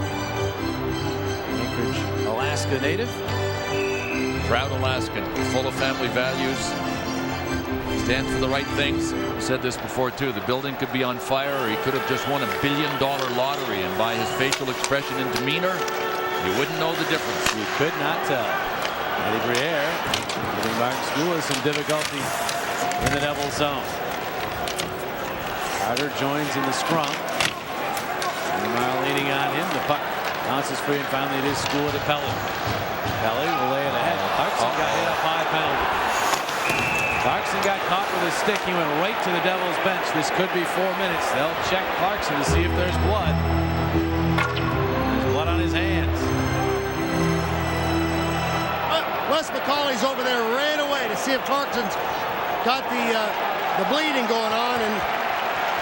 Anchorage, Alaska native. Proud Alaskan, full of family values, stands for the right things. I said this before too, the building could be on fire or he could have just won $1 billion lottery, and by his facial expression and demeanor, you wouldn't know the difference. You could not tell. Eddie Briere giving Martin Skula some difficulty in the Devils zone. Carter joins in the scrum. Meanwhile, leaning on him, the puck bounces free, and finally it is Skula to Pelly. Pelly will lay it ahead. Clarkson got hit up high penalty. Clarkson got caught with a stick. He went right to the Devils bench. This could be 4 minutes. They'll check Clarkson to see if there's blood. There's blood on his hands. Wes McCauley's over there right away to see if Clarkson's got the bleeding going on, and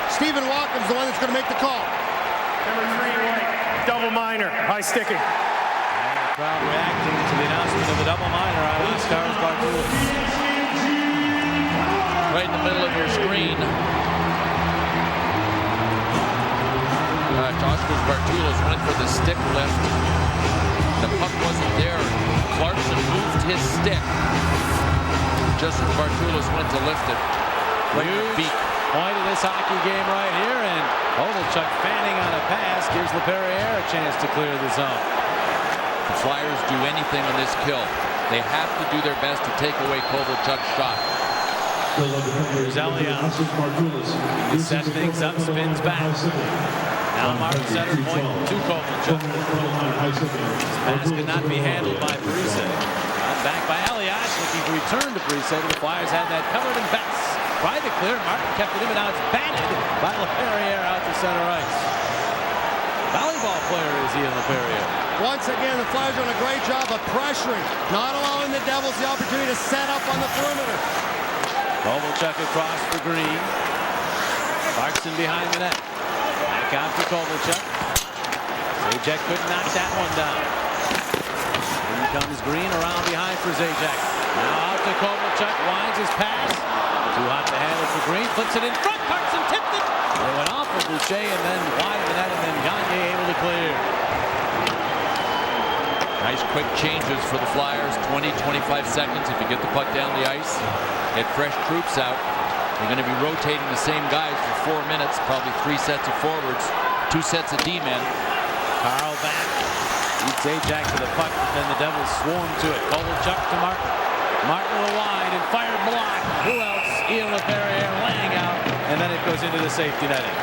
Stephen Walken's the one that's going to make the call. Number 3, White. Double minor. High sticking. Crowd reacting to the announcement of the double minor on Oscar Bartulis. Right in the middle of your screen. Oscar Bartulis went for the stick lift. The puck wasn't there. Clarkson moved his stick just as Bartulis went to lift it. Right in the beak. Point of this hockey game right here, and Kovalchuk fanning on a pass gives LaPerriere a chance to clear the zone. The Flyers do anything on this kill. They have to do their best to take away Kovalchuk's shot. Here's Elias. He sets things up, spins back. Now Martin center point to Kovalchuk. Pass could not be handled by Parise. Back by Elias, looking to return to Parise. The Flyers had that covered, and Betts tried to clear. Martin kept it in, but now it's batted by LaPerriere out to center ice. volleyball player is Ian LaPerriere. Once again, the Flyers doing a great job of pressuring, not allowing the Devils the opportunity to set up on the perimeter. Kovalchuk across for Green. Clarkson behind the net. Back out for Kovalchuk. Zajac couldn't knock that one down. Here comes Green around behind for Zajac. Now out to Kovalchuk. Winds his pass. Too hot to handle for Green. Flips it in front. Clarkson tipped it. It went off of Boucher and then wide of the net, and then Gagne able to clear. Nice quick changes for the Flyers. 20-25 seconds if you get the puck down the ice. Get fresh troops out. They're going to be rotating the same guys for 4 minutes. Probably 3 sets of forwards, 2 sets of D-men. Carl back. Beats Zajac to the puck, but then the Devils swarm to it. Kovalchuk to Martin. Martin to the wide and fired block. Who else? Ian LaPerriere laying out, and then it goes into the safety netting.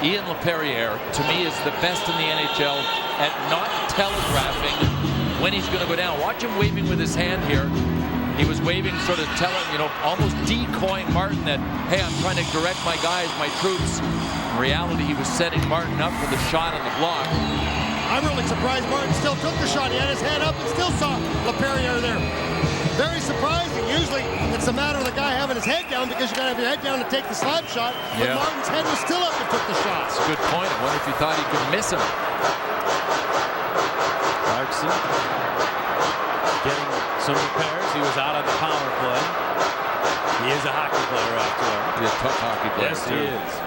Ian LaPerriere, to me, is the best in the NHL at not telegraphing when he's going to go down. Watch him waving with his hand here. He was waving, sort of telling, almost decoying Martin that, hey, I'm trying to direct my guys, my troops. In reality, he was setting Martin up for the shot on the block. I'm really surprised Martin still took the shot. He had his head up and still saw LaPerriere there. Very surprising. Usually it's a matter of the guy having his head down because you got to have your head down to take the slap shot. But Martin's head was still up and took the shot. That's a good point. I wonder if he thought he could miss him. Clarkson getting some repairs. He was out on the power play. He is a hockey player after all. He's a tough hockey player. Yes, he is.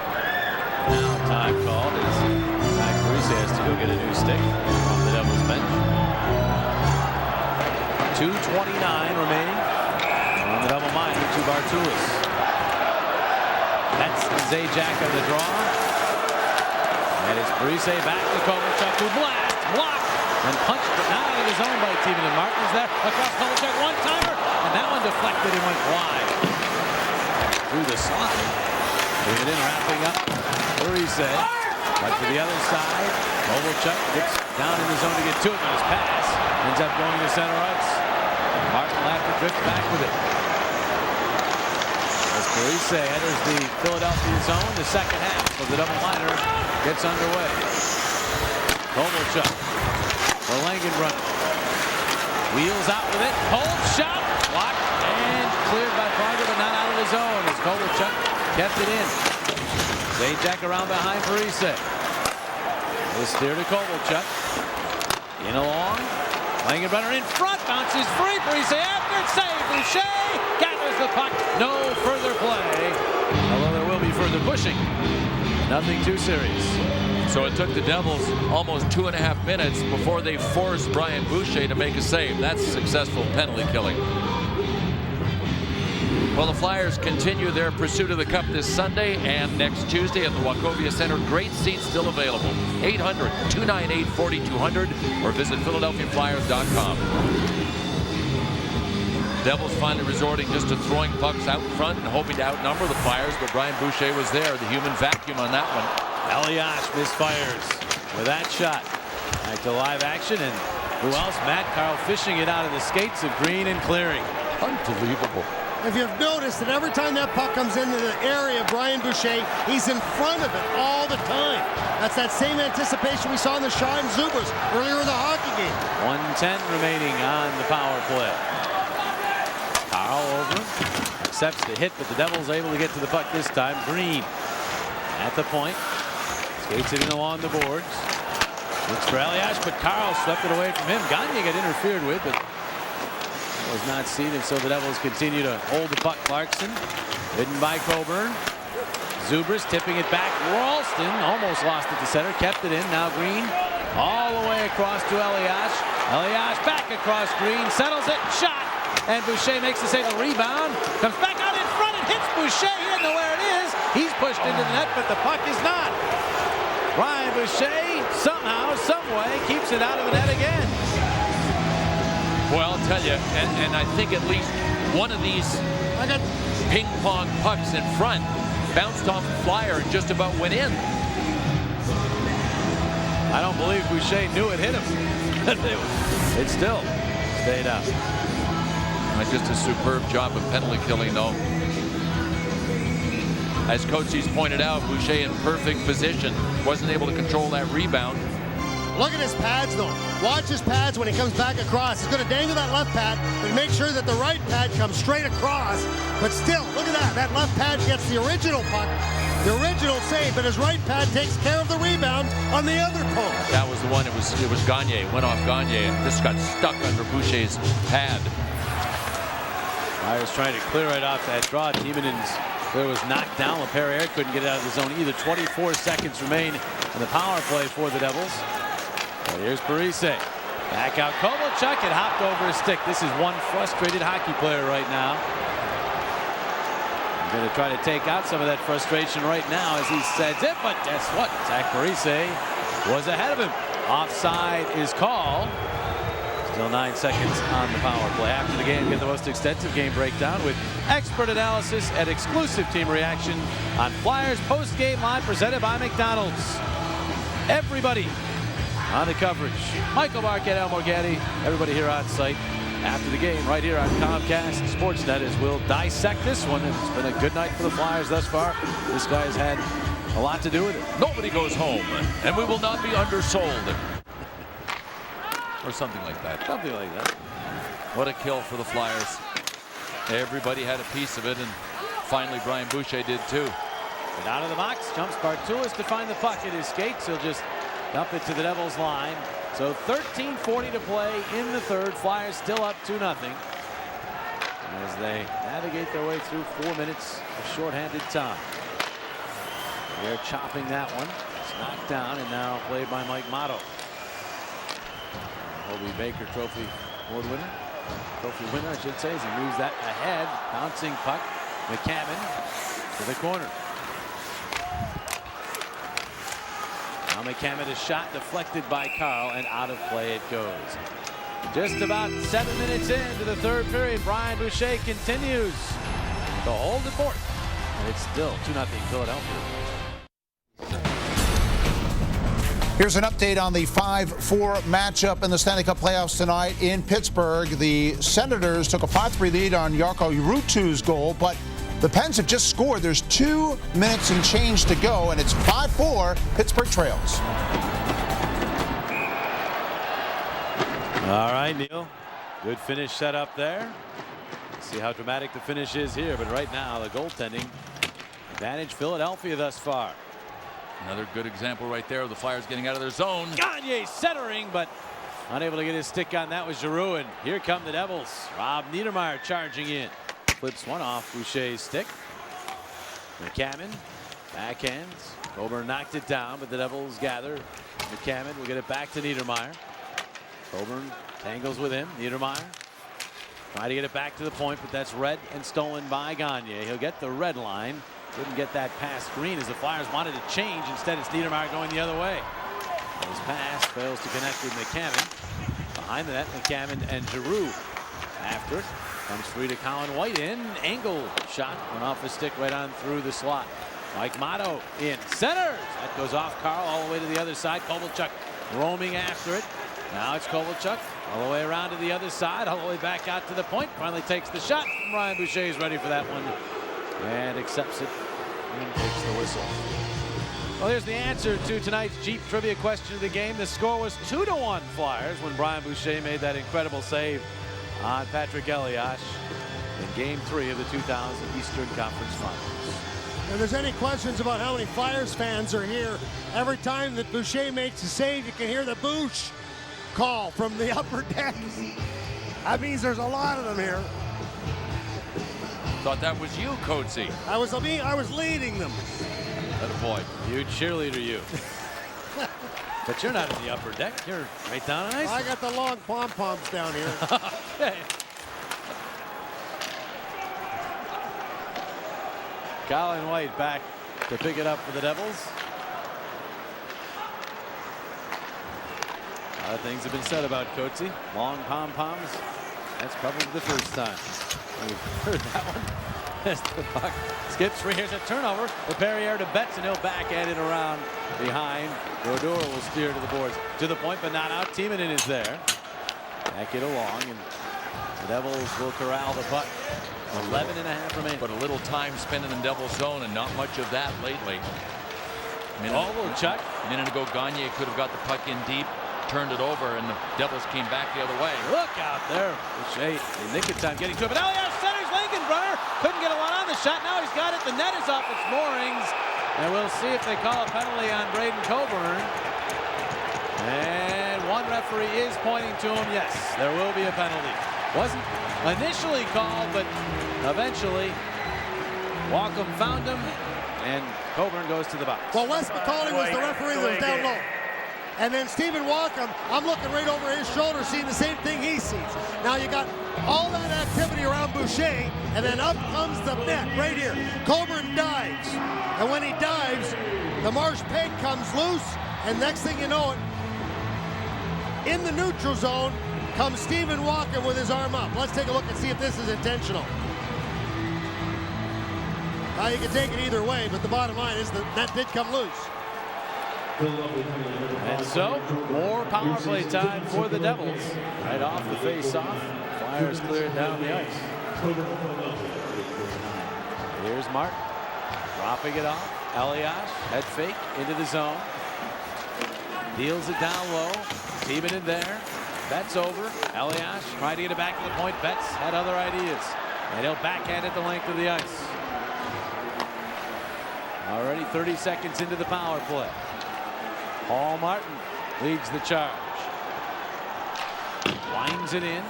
Now time called as Zach Parise has to go get a new stick on the Devils bench. 2:29 remaining on the double minor to Bartulis. That's Zajac on the draw. And it's Parise back to Kovalchuk, who blocked, and punched, but not out of his own by Tiemann. And Martin's there across Kovalchuk, one-timer, and that one deflected and went wide. Through the slot. Leave it in, wrapping up. Parise, but to the other side, Kovalchuk gets down in the zone to get to it, but his pass ends up going to center ice. Martin will have to drift back with it. As Parise enters the Philadelphia zone, the second half of the double minor gets underway. Kovalchuk, the Langen run. Wheels out with it. Cold shot. Blocked and cleared by Pronger, but not out of the zone as Kovalchuk kept it in. Zajac around behind Parise. The steer to Kovalchuk. In along. Langenbrunner in front. Bounces free. Parise after it. Save. Boucher gathers the puck. No further play. Although there will be further pushing. Nothing too serious. So it took the Devils almost 2.5 minutes before they forced Brian Boucher to make a save. That's successful penalty killing. Well, the Flyers continue their pursuit of the Cup this Sunday and next Tuesday at the Wachovia Center. Great seats still available. 800-298-4200 or visit PhiladelphiaFlyers.com. Devils finally resorting just to throwing pucks out front and hoping to outnumber the Flyers, but Brian Boucher was there, the human vacuum on that one. Elias misfires with that shot. Back to live action, and who else? Matt Carl fishing it out of the skates of Green and clearing. Unbelievable. If you've noticed that every time that puck comes into the area of Brian Boucher, he's in front of it all the time. That's that same anticipation we saw in the Shaw and Zubers earlier in the hockey game. 1:10 remaining on the power play. Carl over, accepts the hit, but the Devils able to get to the puck this time. Green at the point, skates it in along the boards. Looks for Elias, but Carl swept it away from him. Gagne got interfered with, but was not seen, and so the Devils continue to hold the puck. Clarkson, hidden by Coburn. Zubris tipping it back. Ralston almost lost it to center, kept it in. Now Green all the way across to Elias. Elias back across Green, settles it, shot, and Boucher makes the save. A rebound, comes back out in front and hits Boucher. He doesn't know where it is. He's pushed into the net, but the puck is not. Brian Boucher somehow, some way, keeps it out of the net again. Well, I'll tell you, and I think at least one of these ping pong pucks in front bounced off the Flyer and just about went in. I don't believe Boucher knew it hit him. It still stayed out. Just a superb job of penalty killing, though. as Coates pointed out, Boucher in perfect position, wasn't able to control that rebound. Look at his pads, though. Watch his pads when he comes back across. He's going to dangle that left pad and make sure that the right pad comes straight across. But still, look at that. That left pad gets the original puck, the original save, but his right pad takes care of the rebound on the other post. That was the one. It was Gagne. Went off Gagne and just got stuck under Boucher's pad. Flyers trying to clear it off that draw. Tiemannin's clear was knocked down. LaPerriere couldn't get it out of the zone either. 24 seconds remain in the power play for the Devils. Well, here's Parise. Back out Kovalchuk. It hopped over his stick. This is one frustrated hockey player right now. He's going to try to take out some of that frustration right now as he sends it. But guess what? Zach Parise was ahead of him. Offside is called. Still 9 seconds on the power play. After the game, get the most extensive game breakdown with expert analysis and exclusive team reaction on Flyers post-game line presented by McDonald's. Everybody on the coverage. Michael Marquette, Al Morgatti, everybody here on site after the game right here on Comcast Sportsnet as we'll dissect this one. It's been a good night for the Flyers thus far. This guy has had a lot to do with it. Nobody goes home, and we will not be undersold. Or something like that. Something like that. What a kill for the Flyers. Everybody had a piece of it, and finally Brian Boucher did too. And out of the box, jumps Bartulis to find the puck at his skates. He'll just dump it to the Devils line. So 13:40 to play in the third. Flyers still up 2-0 as they navigate their way through 4 minutes of shorthanded time. They're chopping that one. It's knocked down and now played by Mike Motto. Hobie Baker Trophy award winner. Trophy winner, I should say, as he moves that ahead. Bouncing puck. McCammon to the corner. Now McCammon, a shot deflected by Carl and out of play it goes. Just about 7 minutes into the third period. Brian Boucher continues to hold it forth. And it's still 2-0 Philadelphia. Here's an update on the 5-4 matchup in the Stanley Cup playoffs tonight in Pittsburgh. The Senators took a 5-3 lead on Jarkko Ruutu's goal, but the Pens have just scored. There's 2 minutes and change to go, and it's 5-4. Pittsburgh trails. All right, Neil. Good finish set up there. Let's see how dramatic the finish is here, but right now the goaltending advantage Philadelphia thus far. Another good example right there of the Flyers getting out of their zone. Gagne centering, but unable to get his stick on that was Giroux, and here come the Devils. Rob Niedermayer charging in. Flips one off Boucher's stick. McCammon, backhands. Coburn knocked it down, but the Devils gather. McCammon will get it back to Niedermayer. Coburn tangles with him. Niedermayer trying to get it back to the point, but that's read and stolen by Gagne. He'll get the red line. Couldn't get that pass screen as the Flyers wanted to change. Instead, it's Niedermayer going the other way. His pass fails to connect with McCammon. Behind the net, McCammon and Giroux after it. Comes free to Colin White in. Angle shot. Went off his stick right on through the slot. Mike Motto in. Centers. That goes off Carl all the way to the other side. Kovalchuk roaming after it. Now it's Kovalchuk all the way around to the other side. All the way back out to the point. Finally takes the shot. Brian Boucher is ready for that one. And accepts it and takes the whistle. Well, here's the answer to tonight's Jeep trivia question of the game. The score was 2-1 Flyers when Brian Boucher made that incredible save on Patrick Elias in Game 3 of the 2000 Eastern Conference Finals. If there's any questions about how many Flyers fans are here, every time that Boucher makes a save, you can hear the Bouch call from the upper deck. That means there's a lot of them here. Thought that was you, Coatsy. I was leading them. Attaboy. You cheerleader, you. But you're not in the upper deck. You're right down on ice. I got the long pom-poms down here. Okay. Colin White back to pick it up for the Devils. A lot of things have been said about Coatsy. Long pom-poms. That's probably the first time we've heard that one. As the puck skips free. Here's a turnover. LaPerriere to Betts, and he'll backhand it around behind. Brodeur will steer to the boards. To the point, but not out. Tiemannin is there. Back it along, and the Devils will corral the puck 11.5 remaining. But a little time spent in the Devil's zone, and not much of that lately. Kovalchuk. A minute ago, Gagne could have got the puck in deep, turned it over, and the Devils came back the other way. Look out there. Boucher in nick of time getting to it. But Elias centers Langenbrunner. Couldn't get a lot on the shot. Now he's got it. The net is off its moorings. And we'll see if they call a penalty on Braden Coburn. And one referee is pointing to him. Yes, there will be a penalty. Wasn't initially called, but eventually Wacom found him, and Coburn goes to the box. Well, Wes McCauley was the referee that was down low. And then Stephen Wacom, I'm looking right over his shoulder, seeing the same thing he sees. Now you got all that activity around Boucher, and then up comes the net right here. Coburn dives, and when he dives, the Marsh peg comes loose, and next thing you know it, in the neutral zone comes Stephen Wacom with his arm up. Let's take a look and see if this is intentional. Now you can take it either way, but the bottom line is that that did come loose. And so, more power play time for the Devils. Right off the face-off, Flyers clear it down the ice. Here's Martin, dropping it off. Elias, head fake, into the zone. Deals it down low. Teeman in there. Betts over. Elias trying to get it back to the point. Betts had other ideas. And he'll backhand it the length of the ice. Already 30 seconds into the power play. Paul Martin leads the charge. Winds it in.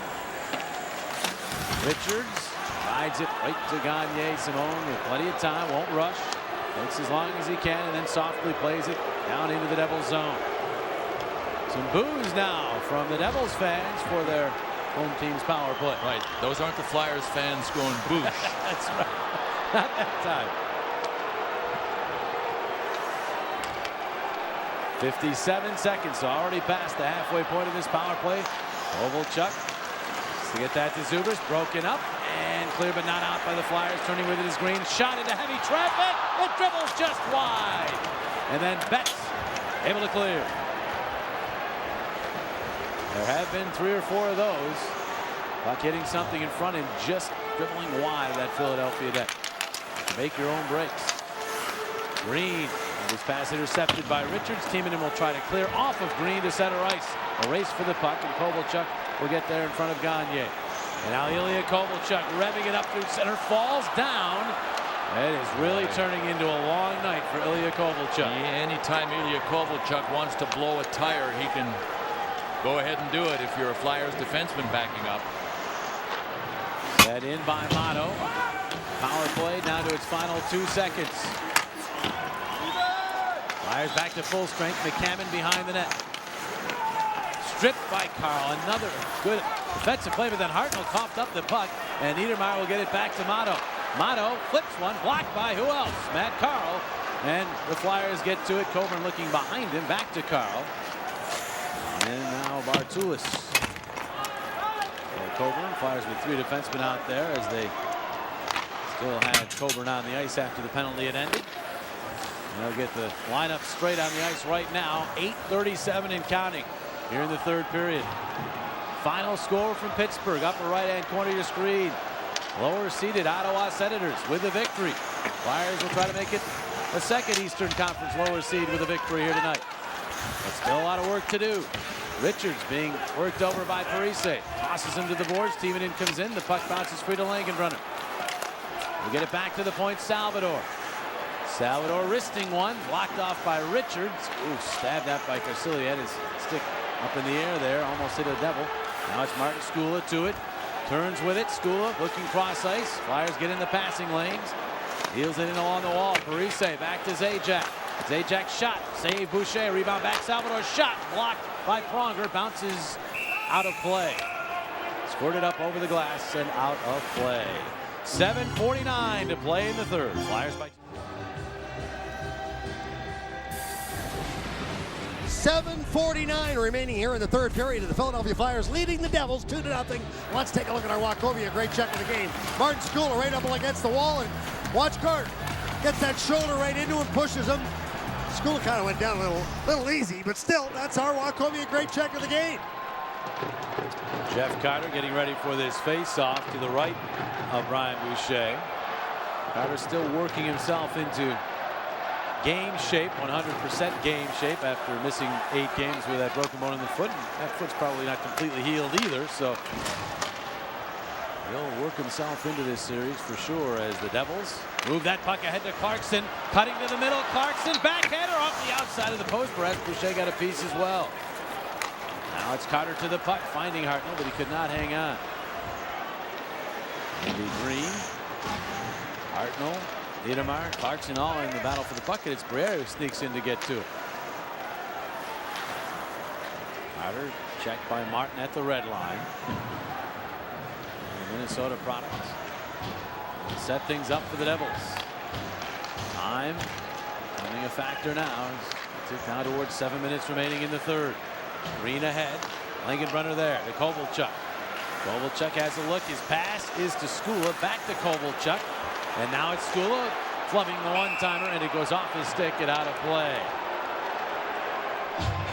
Richards rides it right to Gagne. Simone with plenty of time, won't rush. Takes as long as he can and then softly plays it down into the Devils zone. Some boos now from the Devils fans for their home team's power play. Right, those aren't the Flyers fans going boosh. That's right. Not that time. 57 seconds, so already past the halfway point of this power play. Kovalchuk to get that to Zubers, broken up and clear but not out by the Flyers. Turning with it is Green, shot into heavy traffic. It dribbles just wide, and then Betts able to clear. There have been 3 or 4 of those. Puck hitting something in front and just dribbling wide of that Philadelphia net. Make your own breaks. Green. This pass intercepted by Richards. Teeman will try to clear off of Green to center ice. A race for the puck, and Kovalchuk will get there in front of Gagne. And now Ilya Kovalchuk revving it up through center, falls down. It is really turning into a long night for Ilya Kovalchuk. Yeah, anytime Ilya Kovalchuk wants to blow a tire, he can go ahead and do it if you're a Flyers defenseman backing up. Set in by Motto. Power play down to its final 2 seconds. Flyers back to full strength. McCammon behind the net. Stripped by Carl. Another good defensive play, but then Hartnell coughed up the puck, and Niedermeyer will get it back to Motto. Motto flips one, blocked by who else? Matt Carl. And the Flyers get to it. Coburn looking behind him, back to Carl. And now Bartulis. Coburn, Flyers with 3 defensemen out there as they still had Coburn on the ice after the penalty had ended. They'll get the lineup straight on the ice right now. 8:37 and counting here in the 3rd period. Final score from Pittsburgh. Upper right-hand corner of your screen. Lower seeded Ottawa Senators with the victory. Flyers will try to make it a 2nd Eastern Conference lower seed with a victory here tonight. But still a lot of work to do. Richards being worked over by Parise. Tosses him to the boards. Teeman comes in. The puck bounces free to Langenbrunner. We get it back to the point. Salvador wristing one, blocked off by Richards. Ooh, stabbed out by Carsili. Had his stick up in the air there, almost hit a Devil. Now it's Martin Skula to it. Turns with it. Skula looking cross ice. Flyers get in the passing lanes. Heels it in along the wall. Parise back to Zajac. Zajac shot. Save Boucher. Rebound back. Salvador shot. Blocked by Pronger. Bounces out of play. Squirted up over the glass and out of play. 7:49 to play in the 3rd. Flyers by 7:49 remaining here in the 3rd period of the Philadelphia Flyers leading the Devils 2-0. Let's take a look at our Wachovia. Great check of the game. Martin Skula right up against the wall, and watch Gart. Gets that shoulder right into him, pushes him. Skula kind of went down a little easy, but still, that's our Wachovia. Great check of the game. Jeff Carter getting ready for this face-off to the right of Brian Boucher. Carter still working himself into game shape, 100% game shape after missing 8 games with that broken bone in the foot. And that foot's probably not completely healed either, so he'll work himself into this series for sure as the Devils move that puck ahead to Clarkson, cutting to the middle. Clarkson backhander off the outside of the post. Perhaps Boucher got a piece as well. Now it's Carter to the puck, finding Hartnell, but he could not hang on. Andy Green, Hartnell, Niedermayer, Clarkson all in the battle for the puck, and it's Briere who sneaks in to get to it. Carter checked by Martin at the red line. And the Minnesota product set things up for the Devils. Time becoming a factor now. It's down towards 7 minutes remaining in the third. Green ahead. Lincoln runner there to Kovalchuk. Kovalchuk has a look. His pass is to Skula. Back to Kovalchuk. And now it's Skula flubbing the one-timer, and it goes off his stick and out of play.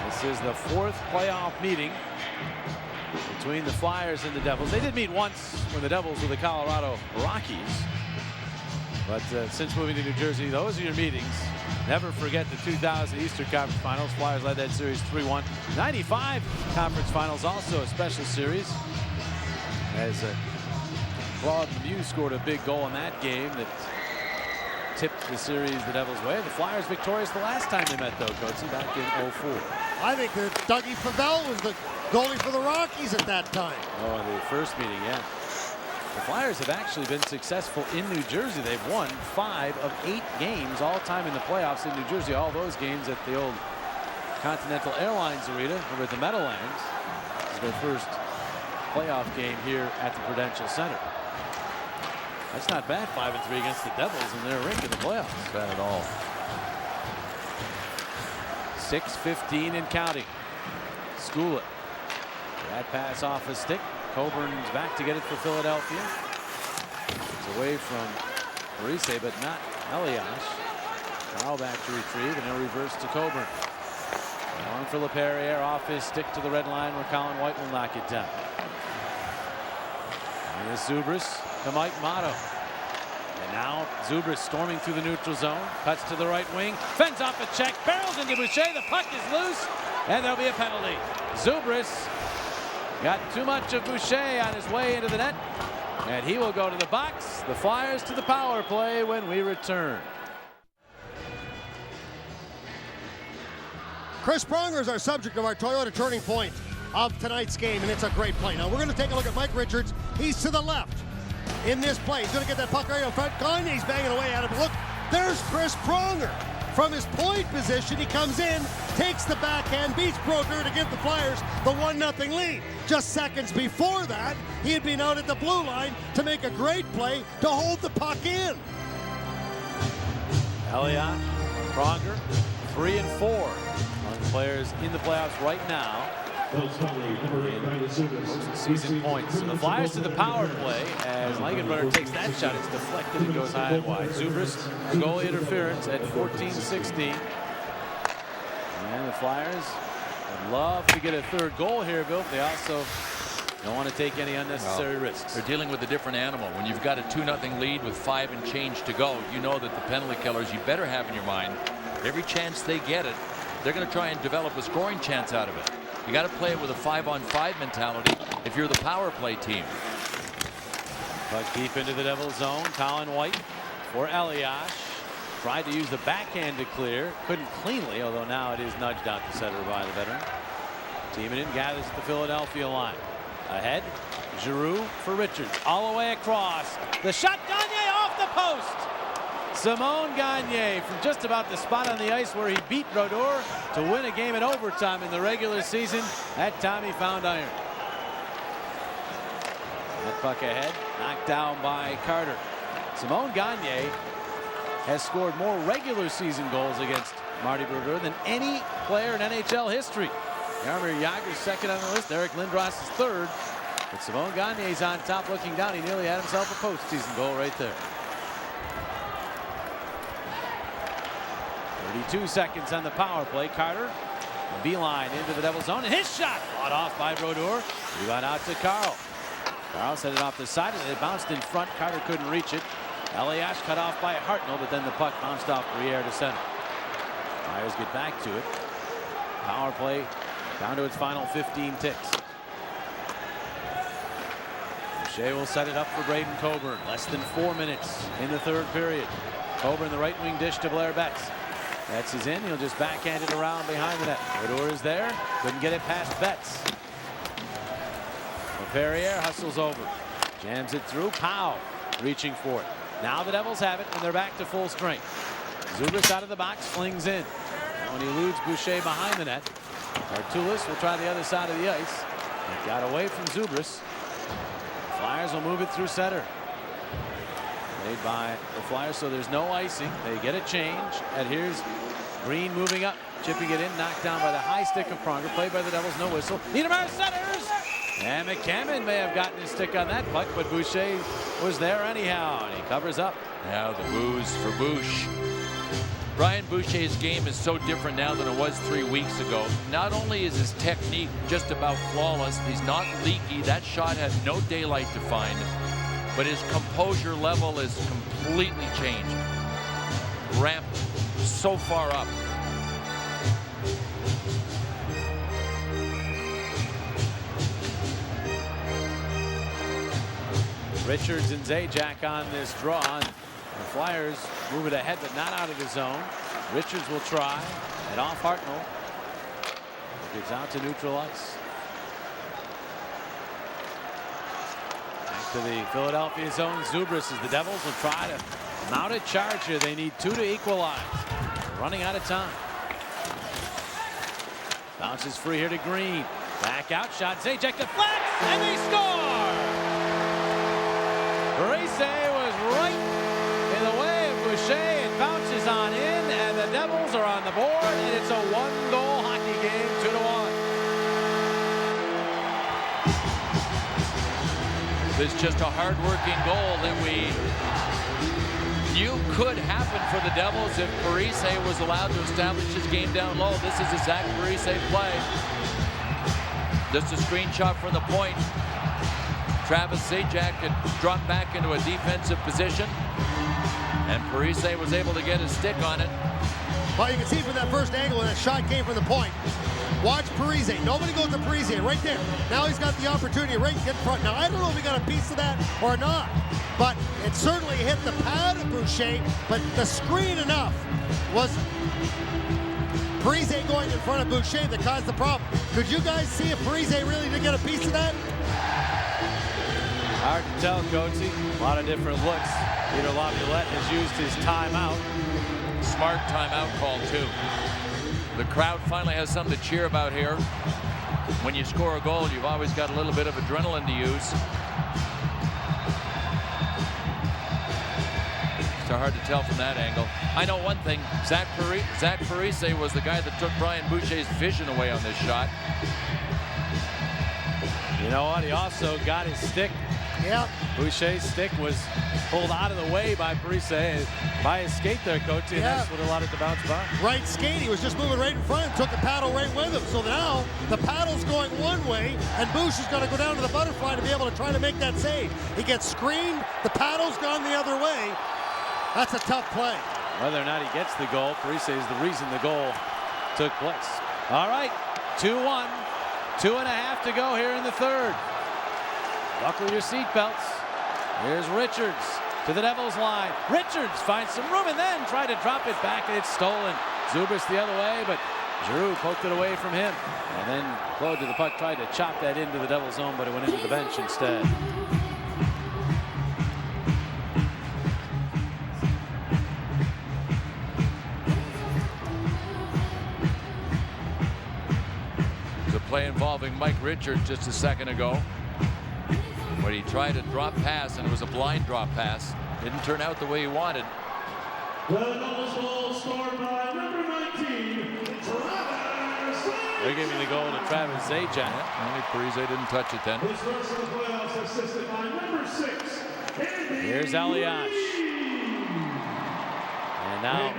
This is the 4th playoff meeting between the Flyers and the Devils. They did meet once when the Devils were the Colorado Rockies. But since moving to New Jersey, those are your meetings. Never forget the 2000 Eastern Conference Finals. Flyers led that series 3-1. 95 Conference Finals, also a special series. As Claude Lemieux scored a big goal in that game that tipped the series the Devils' way. The Flyers victorious the last time they met, though, Coatsy, back in '04. I think that Dougie Favell was the goalie for the Rockies at that time. Oh, the first meeting, yeah. The Flyers have actually been successful in New Jersey. They've won 5 of 8 games all time in the playoffs in New Jersey. All those games at the old Continental Airlines Arena over at the Meadowlands. This is their first playoff game here at the Prudential Center. That's not bad, 5-3 against the Devils in their rink in the playoffs. Not bad at all. 6:15 and counting. Skula. That pass off a stick. Coburn's back to get it for Philadelphia. It's away from Parise, but not Elias. Carl back to retrieve, and he'll reverse to Coburn. On for LePerriere, off his stick to the red line where Colin White will knock it down. And it's Zubris to Mike Motto. And now Zubris storming through the neutral zone, cuts to the right wing, fends off a check, barrels into Boucher, the puck is loose, and there'll be a penalty. Zubris got too much of Boucher on his way into the net, and he will go to the box. The Flyers to the power play when we return. Chris Pronger is our subject of our Toyota Turning Point of tonight's game, and it's a great play. Now we're going to take a look at Mike Richards. He's to the left in this play. He's going to get that puck right in front. Gagne's banging away at him. Look, there's Chris Pronger. From his point position, he comes in, takes the backhand, beats Brodeur to give the Flyers the 1-0 lead. Just seconds before that, he had been out at the blue line to make a great play to hold the puck in. Elliott, Pronger, 3 and 4 among players in the playoffs right now. Season points. So the Flyers to the power play as Langenbrunner takes that shot. It's deflected and goes high and wide. Zubris, goal interference at 14-16. And the Flyers would love to get a third goal here, Bill. They also don't want to take any unnecessary risks. They're dealing with a different animal. When you've got a 2-0 lead with 5 and change to go, you know that the penalty killers you better have in your mind, every chance they get it, they're going to try and develop a scoring chance out of it. You got to play it with a 5-on-5 mentality if you're the power play team. Puck deep into the Devils zone. Colin White for Elias. Tried to use the backhand to clear. Couldn't cleanly, although now it is nudged out to center by the veteran. Timonen gathers at the Philadelphia line. Ahead, Giroux for Richards. All the way across. The shot, Gagne off the post. Simon Gagne from just about the spot on the ice where he beat Brodeur to win a game in overtime in the regular season. That time he found iron. That puck ahead, knocked down by Carter. Simon Gagne has scored more regular season goals against Marty Brodeur than any player in NHL history. Jaromir Jagr's second on the list. Eric Lindros is third. But Simon Gagne's on top looking down. He nearly had himself a postseason goal right there. 32 seconds on the power play. Carter Beeline into the Devils zone, and his shot fought off by Brodeur. He got out to Carl. Carl set it off the side, and it bounced in front. Carter couldn't reach it. Elias cut off by Hartnell, but then the puck bounced off Briere to center. Flyers get back to it. Power play down to its final 15 ticks. Boucher will set it up for Braden Coburn. Less than 4 minutes in the third period. Coburn, the right wing dish to Blair Betts. Betts is in. He'll just backhand it around behind the net. Brodeur is there. Couldn't get it past Betts. Perrier hustles over. Jams it through. Powell reaching for it. Now the Devils have it, and they're back to full strength. Zubas out of the box, flings in. When he eludes Boucher behind the net, Artulis will try the other side of the ice. It got away from Zubas. Flyers will move it through center. Made by the Flyers, so there's no icing. They get a change, and here's Green moving up, chipping it in, knocked down by the high stick of Pronger. Played by the Devils, no whistle. Niedermayer centers, and McCammon may have gotten his stick on that puck, but Boucher was there anyhow, and he covers up. Now the booze for Bouche. Brian Boucher's game is so different now than it was 3 weeks ago. Not only is his technique just about flawless, he's not leaky. That shot had no daylight to find, but his composure level is completely changed. Ramped so far up. Richards and Zajac on this draw. The Flyers move it ahead, but not out of the zone. Richards will try, and off Hartnell. Gets out to neutral ice. Back to the Philadelphia zone. Zubras as the Devils will try to mount a charge here. They need 2 to equalize. They're running out of time. Bounces free here to Green. Back out shot. Zajac deflects, and they score! Parise was right in the way of Boucher. It bounces on in, and the Devils are on the board, and it's a 1-goal hockey game, 2-1. It's just a hard-working goal that we knew could happen for the Devils if Parise was allowed to establish his game down low. This is a Zach Parise play. Just a screenshot from the point. Travis Zajac had dropped back into a defensive position, and Parise was able to get his stick on it. Well, you can see from that first angle when that shot came from the point. Watch Parise. Nobody goes to Parise right there. Now he's got the opportunity right in front. Now, I don't know if he got a piece of that or not, but it certainly hit the pad of Boucher, but the screen enough was Parise going in front of Boucher that caused the problem. Could you guys see if Parise really did get a piece of that? Hard to tell, Coatsy. A lot of different looks. Peter Laviolette has used his timeout. Smart timeout call, too. The crowd finally has something to cheer about here. When you score a goal, you've always got a little bit of adrenaline to use. It's hard to tell from that angle. I know one thing. Zach Parise was the guy that took Brian Boucher's vision away on this shot. You know what? He also got his stick. Yeah. Boucher's stick was pulled out of the way by Parise, by his skate there, Coach, and that's what allowed it to bounce by. Right skate. He was just moving right in front and took the paddle right with him. So now the paddle's going one way, and Bouche is going to go down to the butterfly to be able to try to make that save. He gets screened. The paddle's gone the other way. That's a tough play. Whether or not he gets the goal, Parise is the reason the goal took place. All right, 2-1. 2.5 to go here in the third. Buckle your seatbelts. Here's Richards to the Devils line. Richards finds some room and then tried to drop it back, and it's stolen. Zubas the other way, but Giroux poked it away from him. And then Claude to the puck, tried to chop that into the Devils zone, but it went into the bench instead. Play involving Mike Richards just a second ago, when he tried a drop pass, and it was a blind drop pass. Didn't turn out the way he wanted. They're giving the goal to Travis Zajac. Yeah, only Parise didn't touch it then. Here's Elias. And now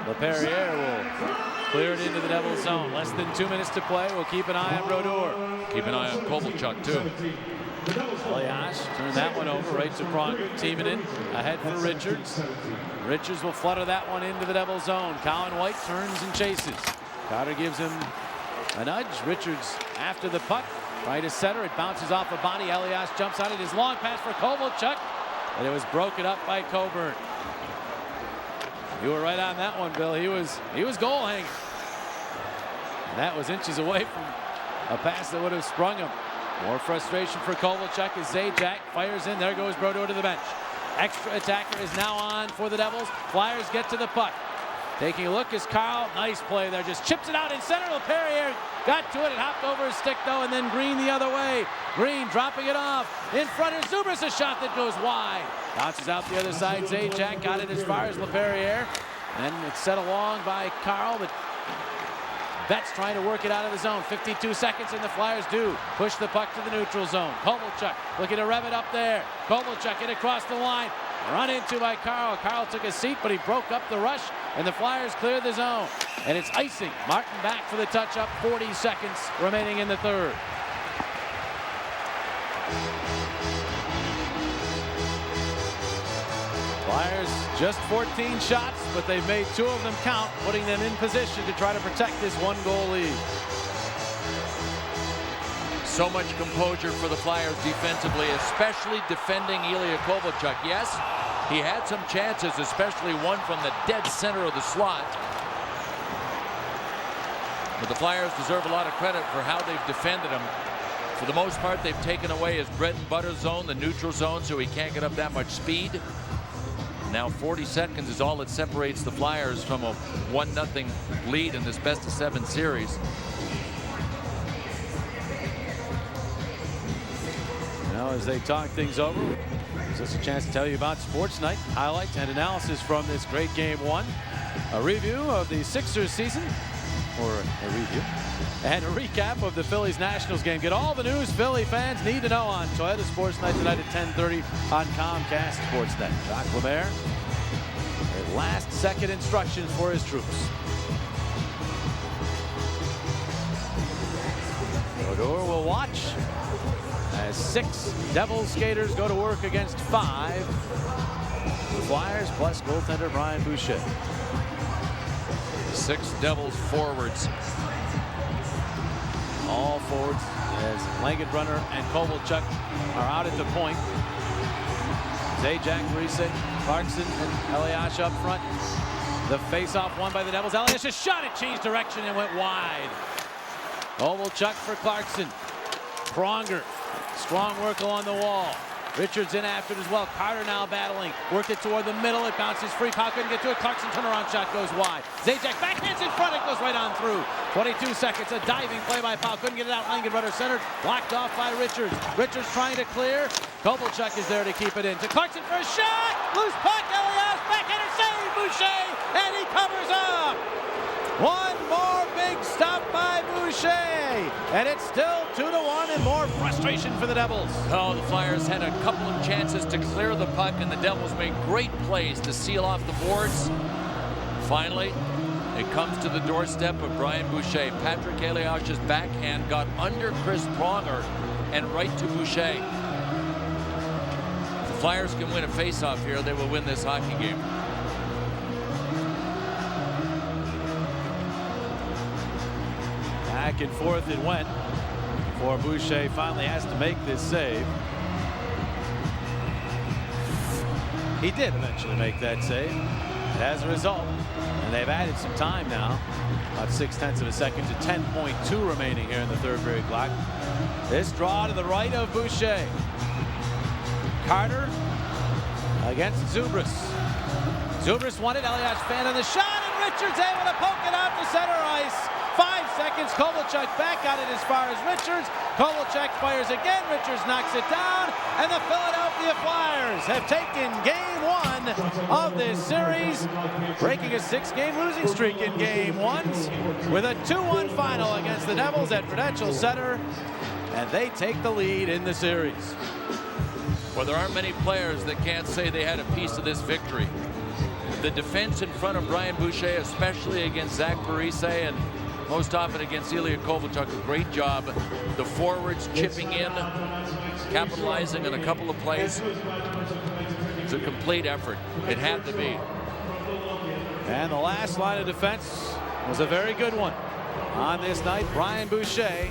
LePerriere will Cleared into the Devils zone. Less than 2 minutes to play. We'll keep an eye on Brodeur. Keep an eye on Kovalchuk, too. Elias turned that one over right to Pronger. Timonen ahead for Richards. Richards will flutter that one into the Devils zone. Colin White turns and chases. Carter gives him a nudge. Richards after the puck. Right to center. It bounces off a body. Elias jumps on it. His long pass for Kovalchuk. And it was broken up by Coburn. You were right on that one, Bill. He was goal hanging. And that was inches away from a pass that would have sprung him. More frustration for Kovalchuk as Zajac fires in. There goes Brodeur to the bench. Extra attacker is now on for the Devils. Flyers get to the puck. Taking a look is Carl. Nice play there. Just chips it out in center. LePerriere got to it. It hopped over his stick, though, and then Green the other way. Green dropping it off. In front is Zubris. A shot that goes wide. Bounces out the other side. Zajac got it as far as LePerriere. And it's set along by Carl, but Betts trying to work it out of the zone. 52 seconds, and the Flyers do push the puck to the neutral zone. Kovalchuk looking to rev it up there. Kovalchuk in across the line. Run into by Carl. Carl took a seat, but he broke up the rush, and the Flyers cleared the zone. And it's icing. Martin back for the touch-up. 40 seconds remaining in the third. Flyers just 14 shots, but they've made 2 of them count, putting them in position to try to protect this 1-goal lead. So much composure for the Flyers defensively, especially defending Ilya Kovalchuk. Yes, he had some chances, especially one from the dead center of the slot. But the Flyers deserve a lot of credit for how they've defended him. For the most part, they've taken away his bread and butter zone, the neutral zone, so he can't get up that much speed. Now 40 seconds is all that separates the Flyers from a 1-0 lead in this best-of-7 series. Now, as they talk things over, gives us a chance to tell you about Sports Night, highlights and analysis from this great Game 1. A review of the Sixers season, or a review, and a recap of the Phillies Nationals game. Get all the news Philly fans need to know on Toyota Sports Night tonight at 10:30 on Comcast Sportsnet. Jacques Lemaire, last-second instructions for his troops. Brodeur will watch as 6 Devils skaters go to work against 5 the Flyers, plus goaltender Brian Boucher. 6 Devils forwards. All forwards as Langenbrunner and Kovalchuk are out at the point. Zajac, Parise, Clarkson, and Elias up front. The face-off won by the Devils. Elias just shot it, changed direction, and went wide. Kovalchuk for Clarkson. Pronger. Strong work along the wall. Richards in after it as well. Carter now battling. Worked it toward the middle. It bounces free. Powell couldn't get to it. Clarkson turnaround shot goes wide. Zajac backhands in front. It goes right on through. 22 seconds. A diving play by Powell. Couldn't get it out. Langenbrunner centered. Blocked off by Richards. Richards trying to clear. Kovalchuk is there to keep it in. To Clarkson for a shot. Loose puck. Elias backhander save. Boucher. And he covers up. One more big stop by Boucher. And it's still 2-1 and more frustration for the Devils. Oh, the Flyers had a couple of chances to clear the puck, and the Devils made great plays to seal off the boards. Finally, it comes to the doorstep of Brian Boucher. Patrick Elias's backhand got under Chris Pronger and right to Boucher. If the Flyers can win a faceoff here, they will win this hockey game. Back and forth it went before Boucher finally has to make this save. He did eventually make that save. And as a result, and they've added some time now, about 0.6 of a second to 10.2 remaining here in the third period clock. This draw to the right of Boucher. Carter against Zubris. Zubris won it. Elias fan on the shot, and Richards able to poke it out to center ice. 5 seconds. Kovalchuk back got it as far as Richards. Kovalchuk fires again. Richards knocks it down. And the Philadelphia Flyers have taken Game 1 of this series, breaking a 6-game losing streak in Game 1 with a 2-1 final against the Devils at Prudential Center. And they take the lead in the series. Well, there aren't many players that can't say they had a piece of this victory. The defense in front of Brian Boucher, especially against Zach Parise and most often against Ilya Kovalchuk, a great job. The forwards chipping in, capitalizing on a couple of plays. It's a complete effort. It had to be. And the last line of defense was a very good one on this night. Brian Boucher,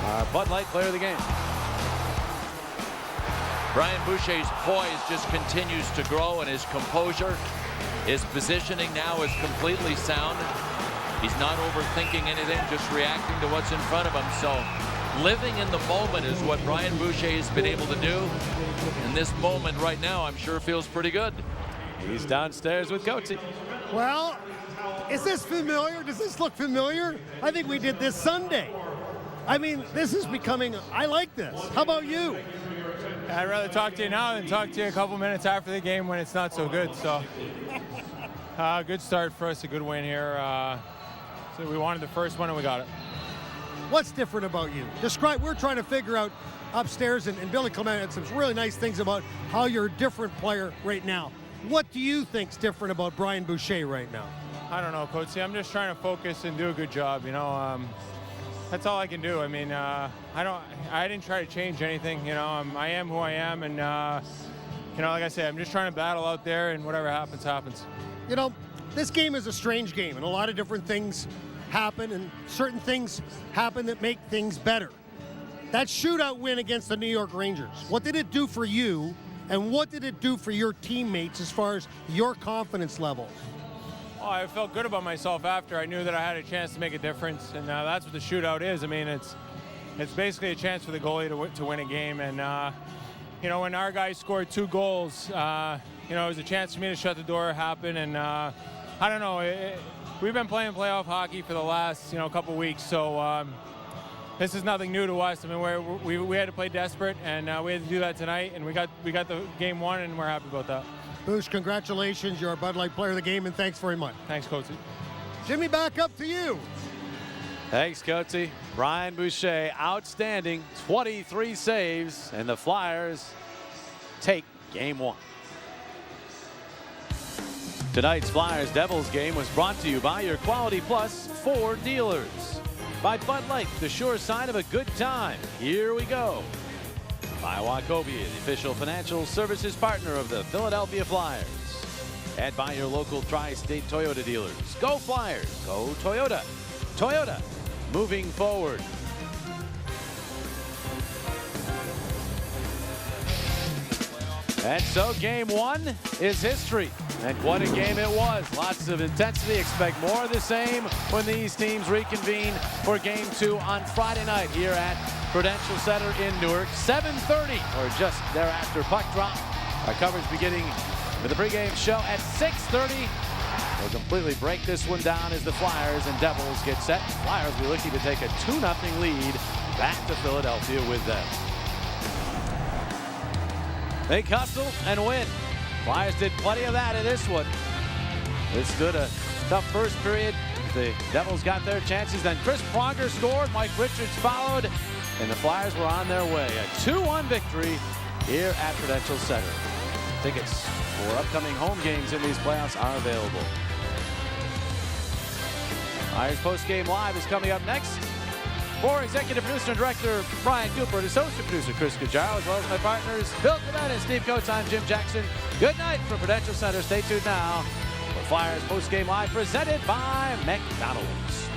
our Bud Light player of the game. Brian Boucher's poise just continues to grow, and his composure, his positioning now is completely sound. He's not overthinking anything, just reacting to what's in front of him. So living in the moment is what Brian Boucher has been able to do. And this moment right now, I'm sure feels pretty good. He's downstairs with Coatsy. Well, is this familiar? Does this look familiar? I think we did this Sunday. I mean, this is becoming, I like this. How about you? I'd rather talk to you now than talk to you a couple minutes after the game when it's not so good. So, good start for us, a good win here. So we wanted the first one and we got it. What's different about you? Describe, we're trying to figure out upstairs, and Billy Clement had some really nice things about how you're a different player right now. What do you think's different about Brian Boucher right now? I don't know, Coach. See, I'm just trying to focus and do a good job. You know, that's all I can do. I mean, I didn't try to change anything. You know, I am who I am, and you know, like I said, I'm just trying to battle out there, and whatever happens, happens. You know, this game is a strange game, and a lot of different things happen, and certain things happen that make things better. That shootout win against the New York Rangers, what did it do for you, and what did it do for your teammates as far as your confidence level? Oh, I felt good about myself after. I knew that I had a chance to make a difference, and that's what the shootout is. I mean, it's basically a chance for the goalie to win a game, and you know, when our guys scored 2 goals, you know, it was a chance for me to shut the door, happen, and I don't know. We've been playing playoff hockey for the last, you know, couple weeks, so this is nothing new to us. I mean, we had to play desperate, and we had to do that tonight, and we got the game won, and we're happy about that. Boosh, congratulations. You're a Bud Light player of the game, and thanks very much. Thanks, Coatsy. Jimmy, back up to you. Thanks, Coatsy. Brian Boucher, outstanding, 23 saves, and the Flyers take game 1. Tonight's Flyers-Devils game was brought to you by your Quality Plus Ford dealers. By Bud Light, the sure sign of a good time. Here we go. By Wachovia, the official financial services partner of the Philadelphia Flyers. And by your local tri-state Toyota dealers. Go Flyers, go Toyota. Toyota, moving forward. And so game 1 is history. And what a game it was. Lots of intensity. Expect more of the same when these teams reconvene for game 2 on Friday night here at Prudential Center in Newark. 7:30 or just thereafter puck drop. Our coverage beginning with the pregame show at 6:30. We'll completely break this one down as the Flyers and Devils get set. Flyers will be looking to take a 2-0 lead back to Philadelphia with them. They hustle and win. Flyers did plenty of that in this one. It stood a tough first period. The Devils got their chances. Then Chris Pronger scored. Mike Richards followed. And the Flyers were on their way. A 2-1 victory here at Prudential Center. Tickets for upcoming home games in these playoffs are available. Flyers Postgame Live is coming up next. For executive producer and director Brian Cooper and associate producer Chris Cajaro, as well as my partners Bill Clement and Steve Coates, I'm Jim Jackson. Good night from Prudential Center. Stay tuned now for Flyers Postgame Live presented by McDonald's.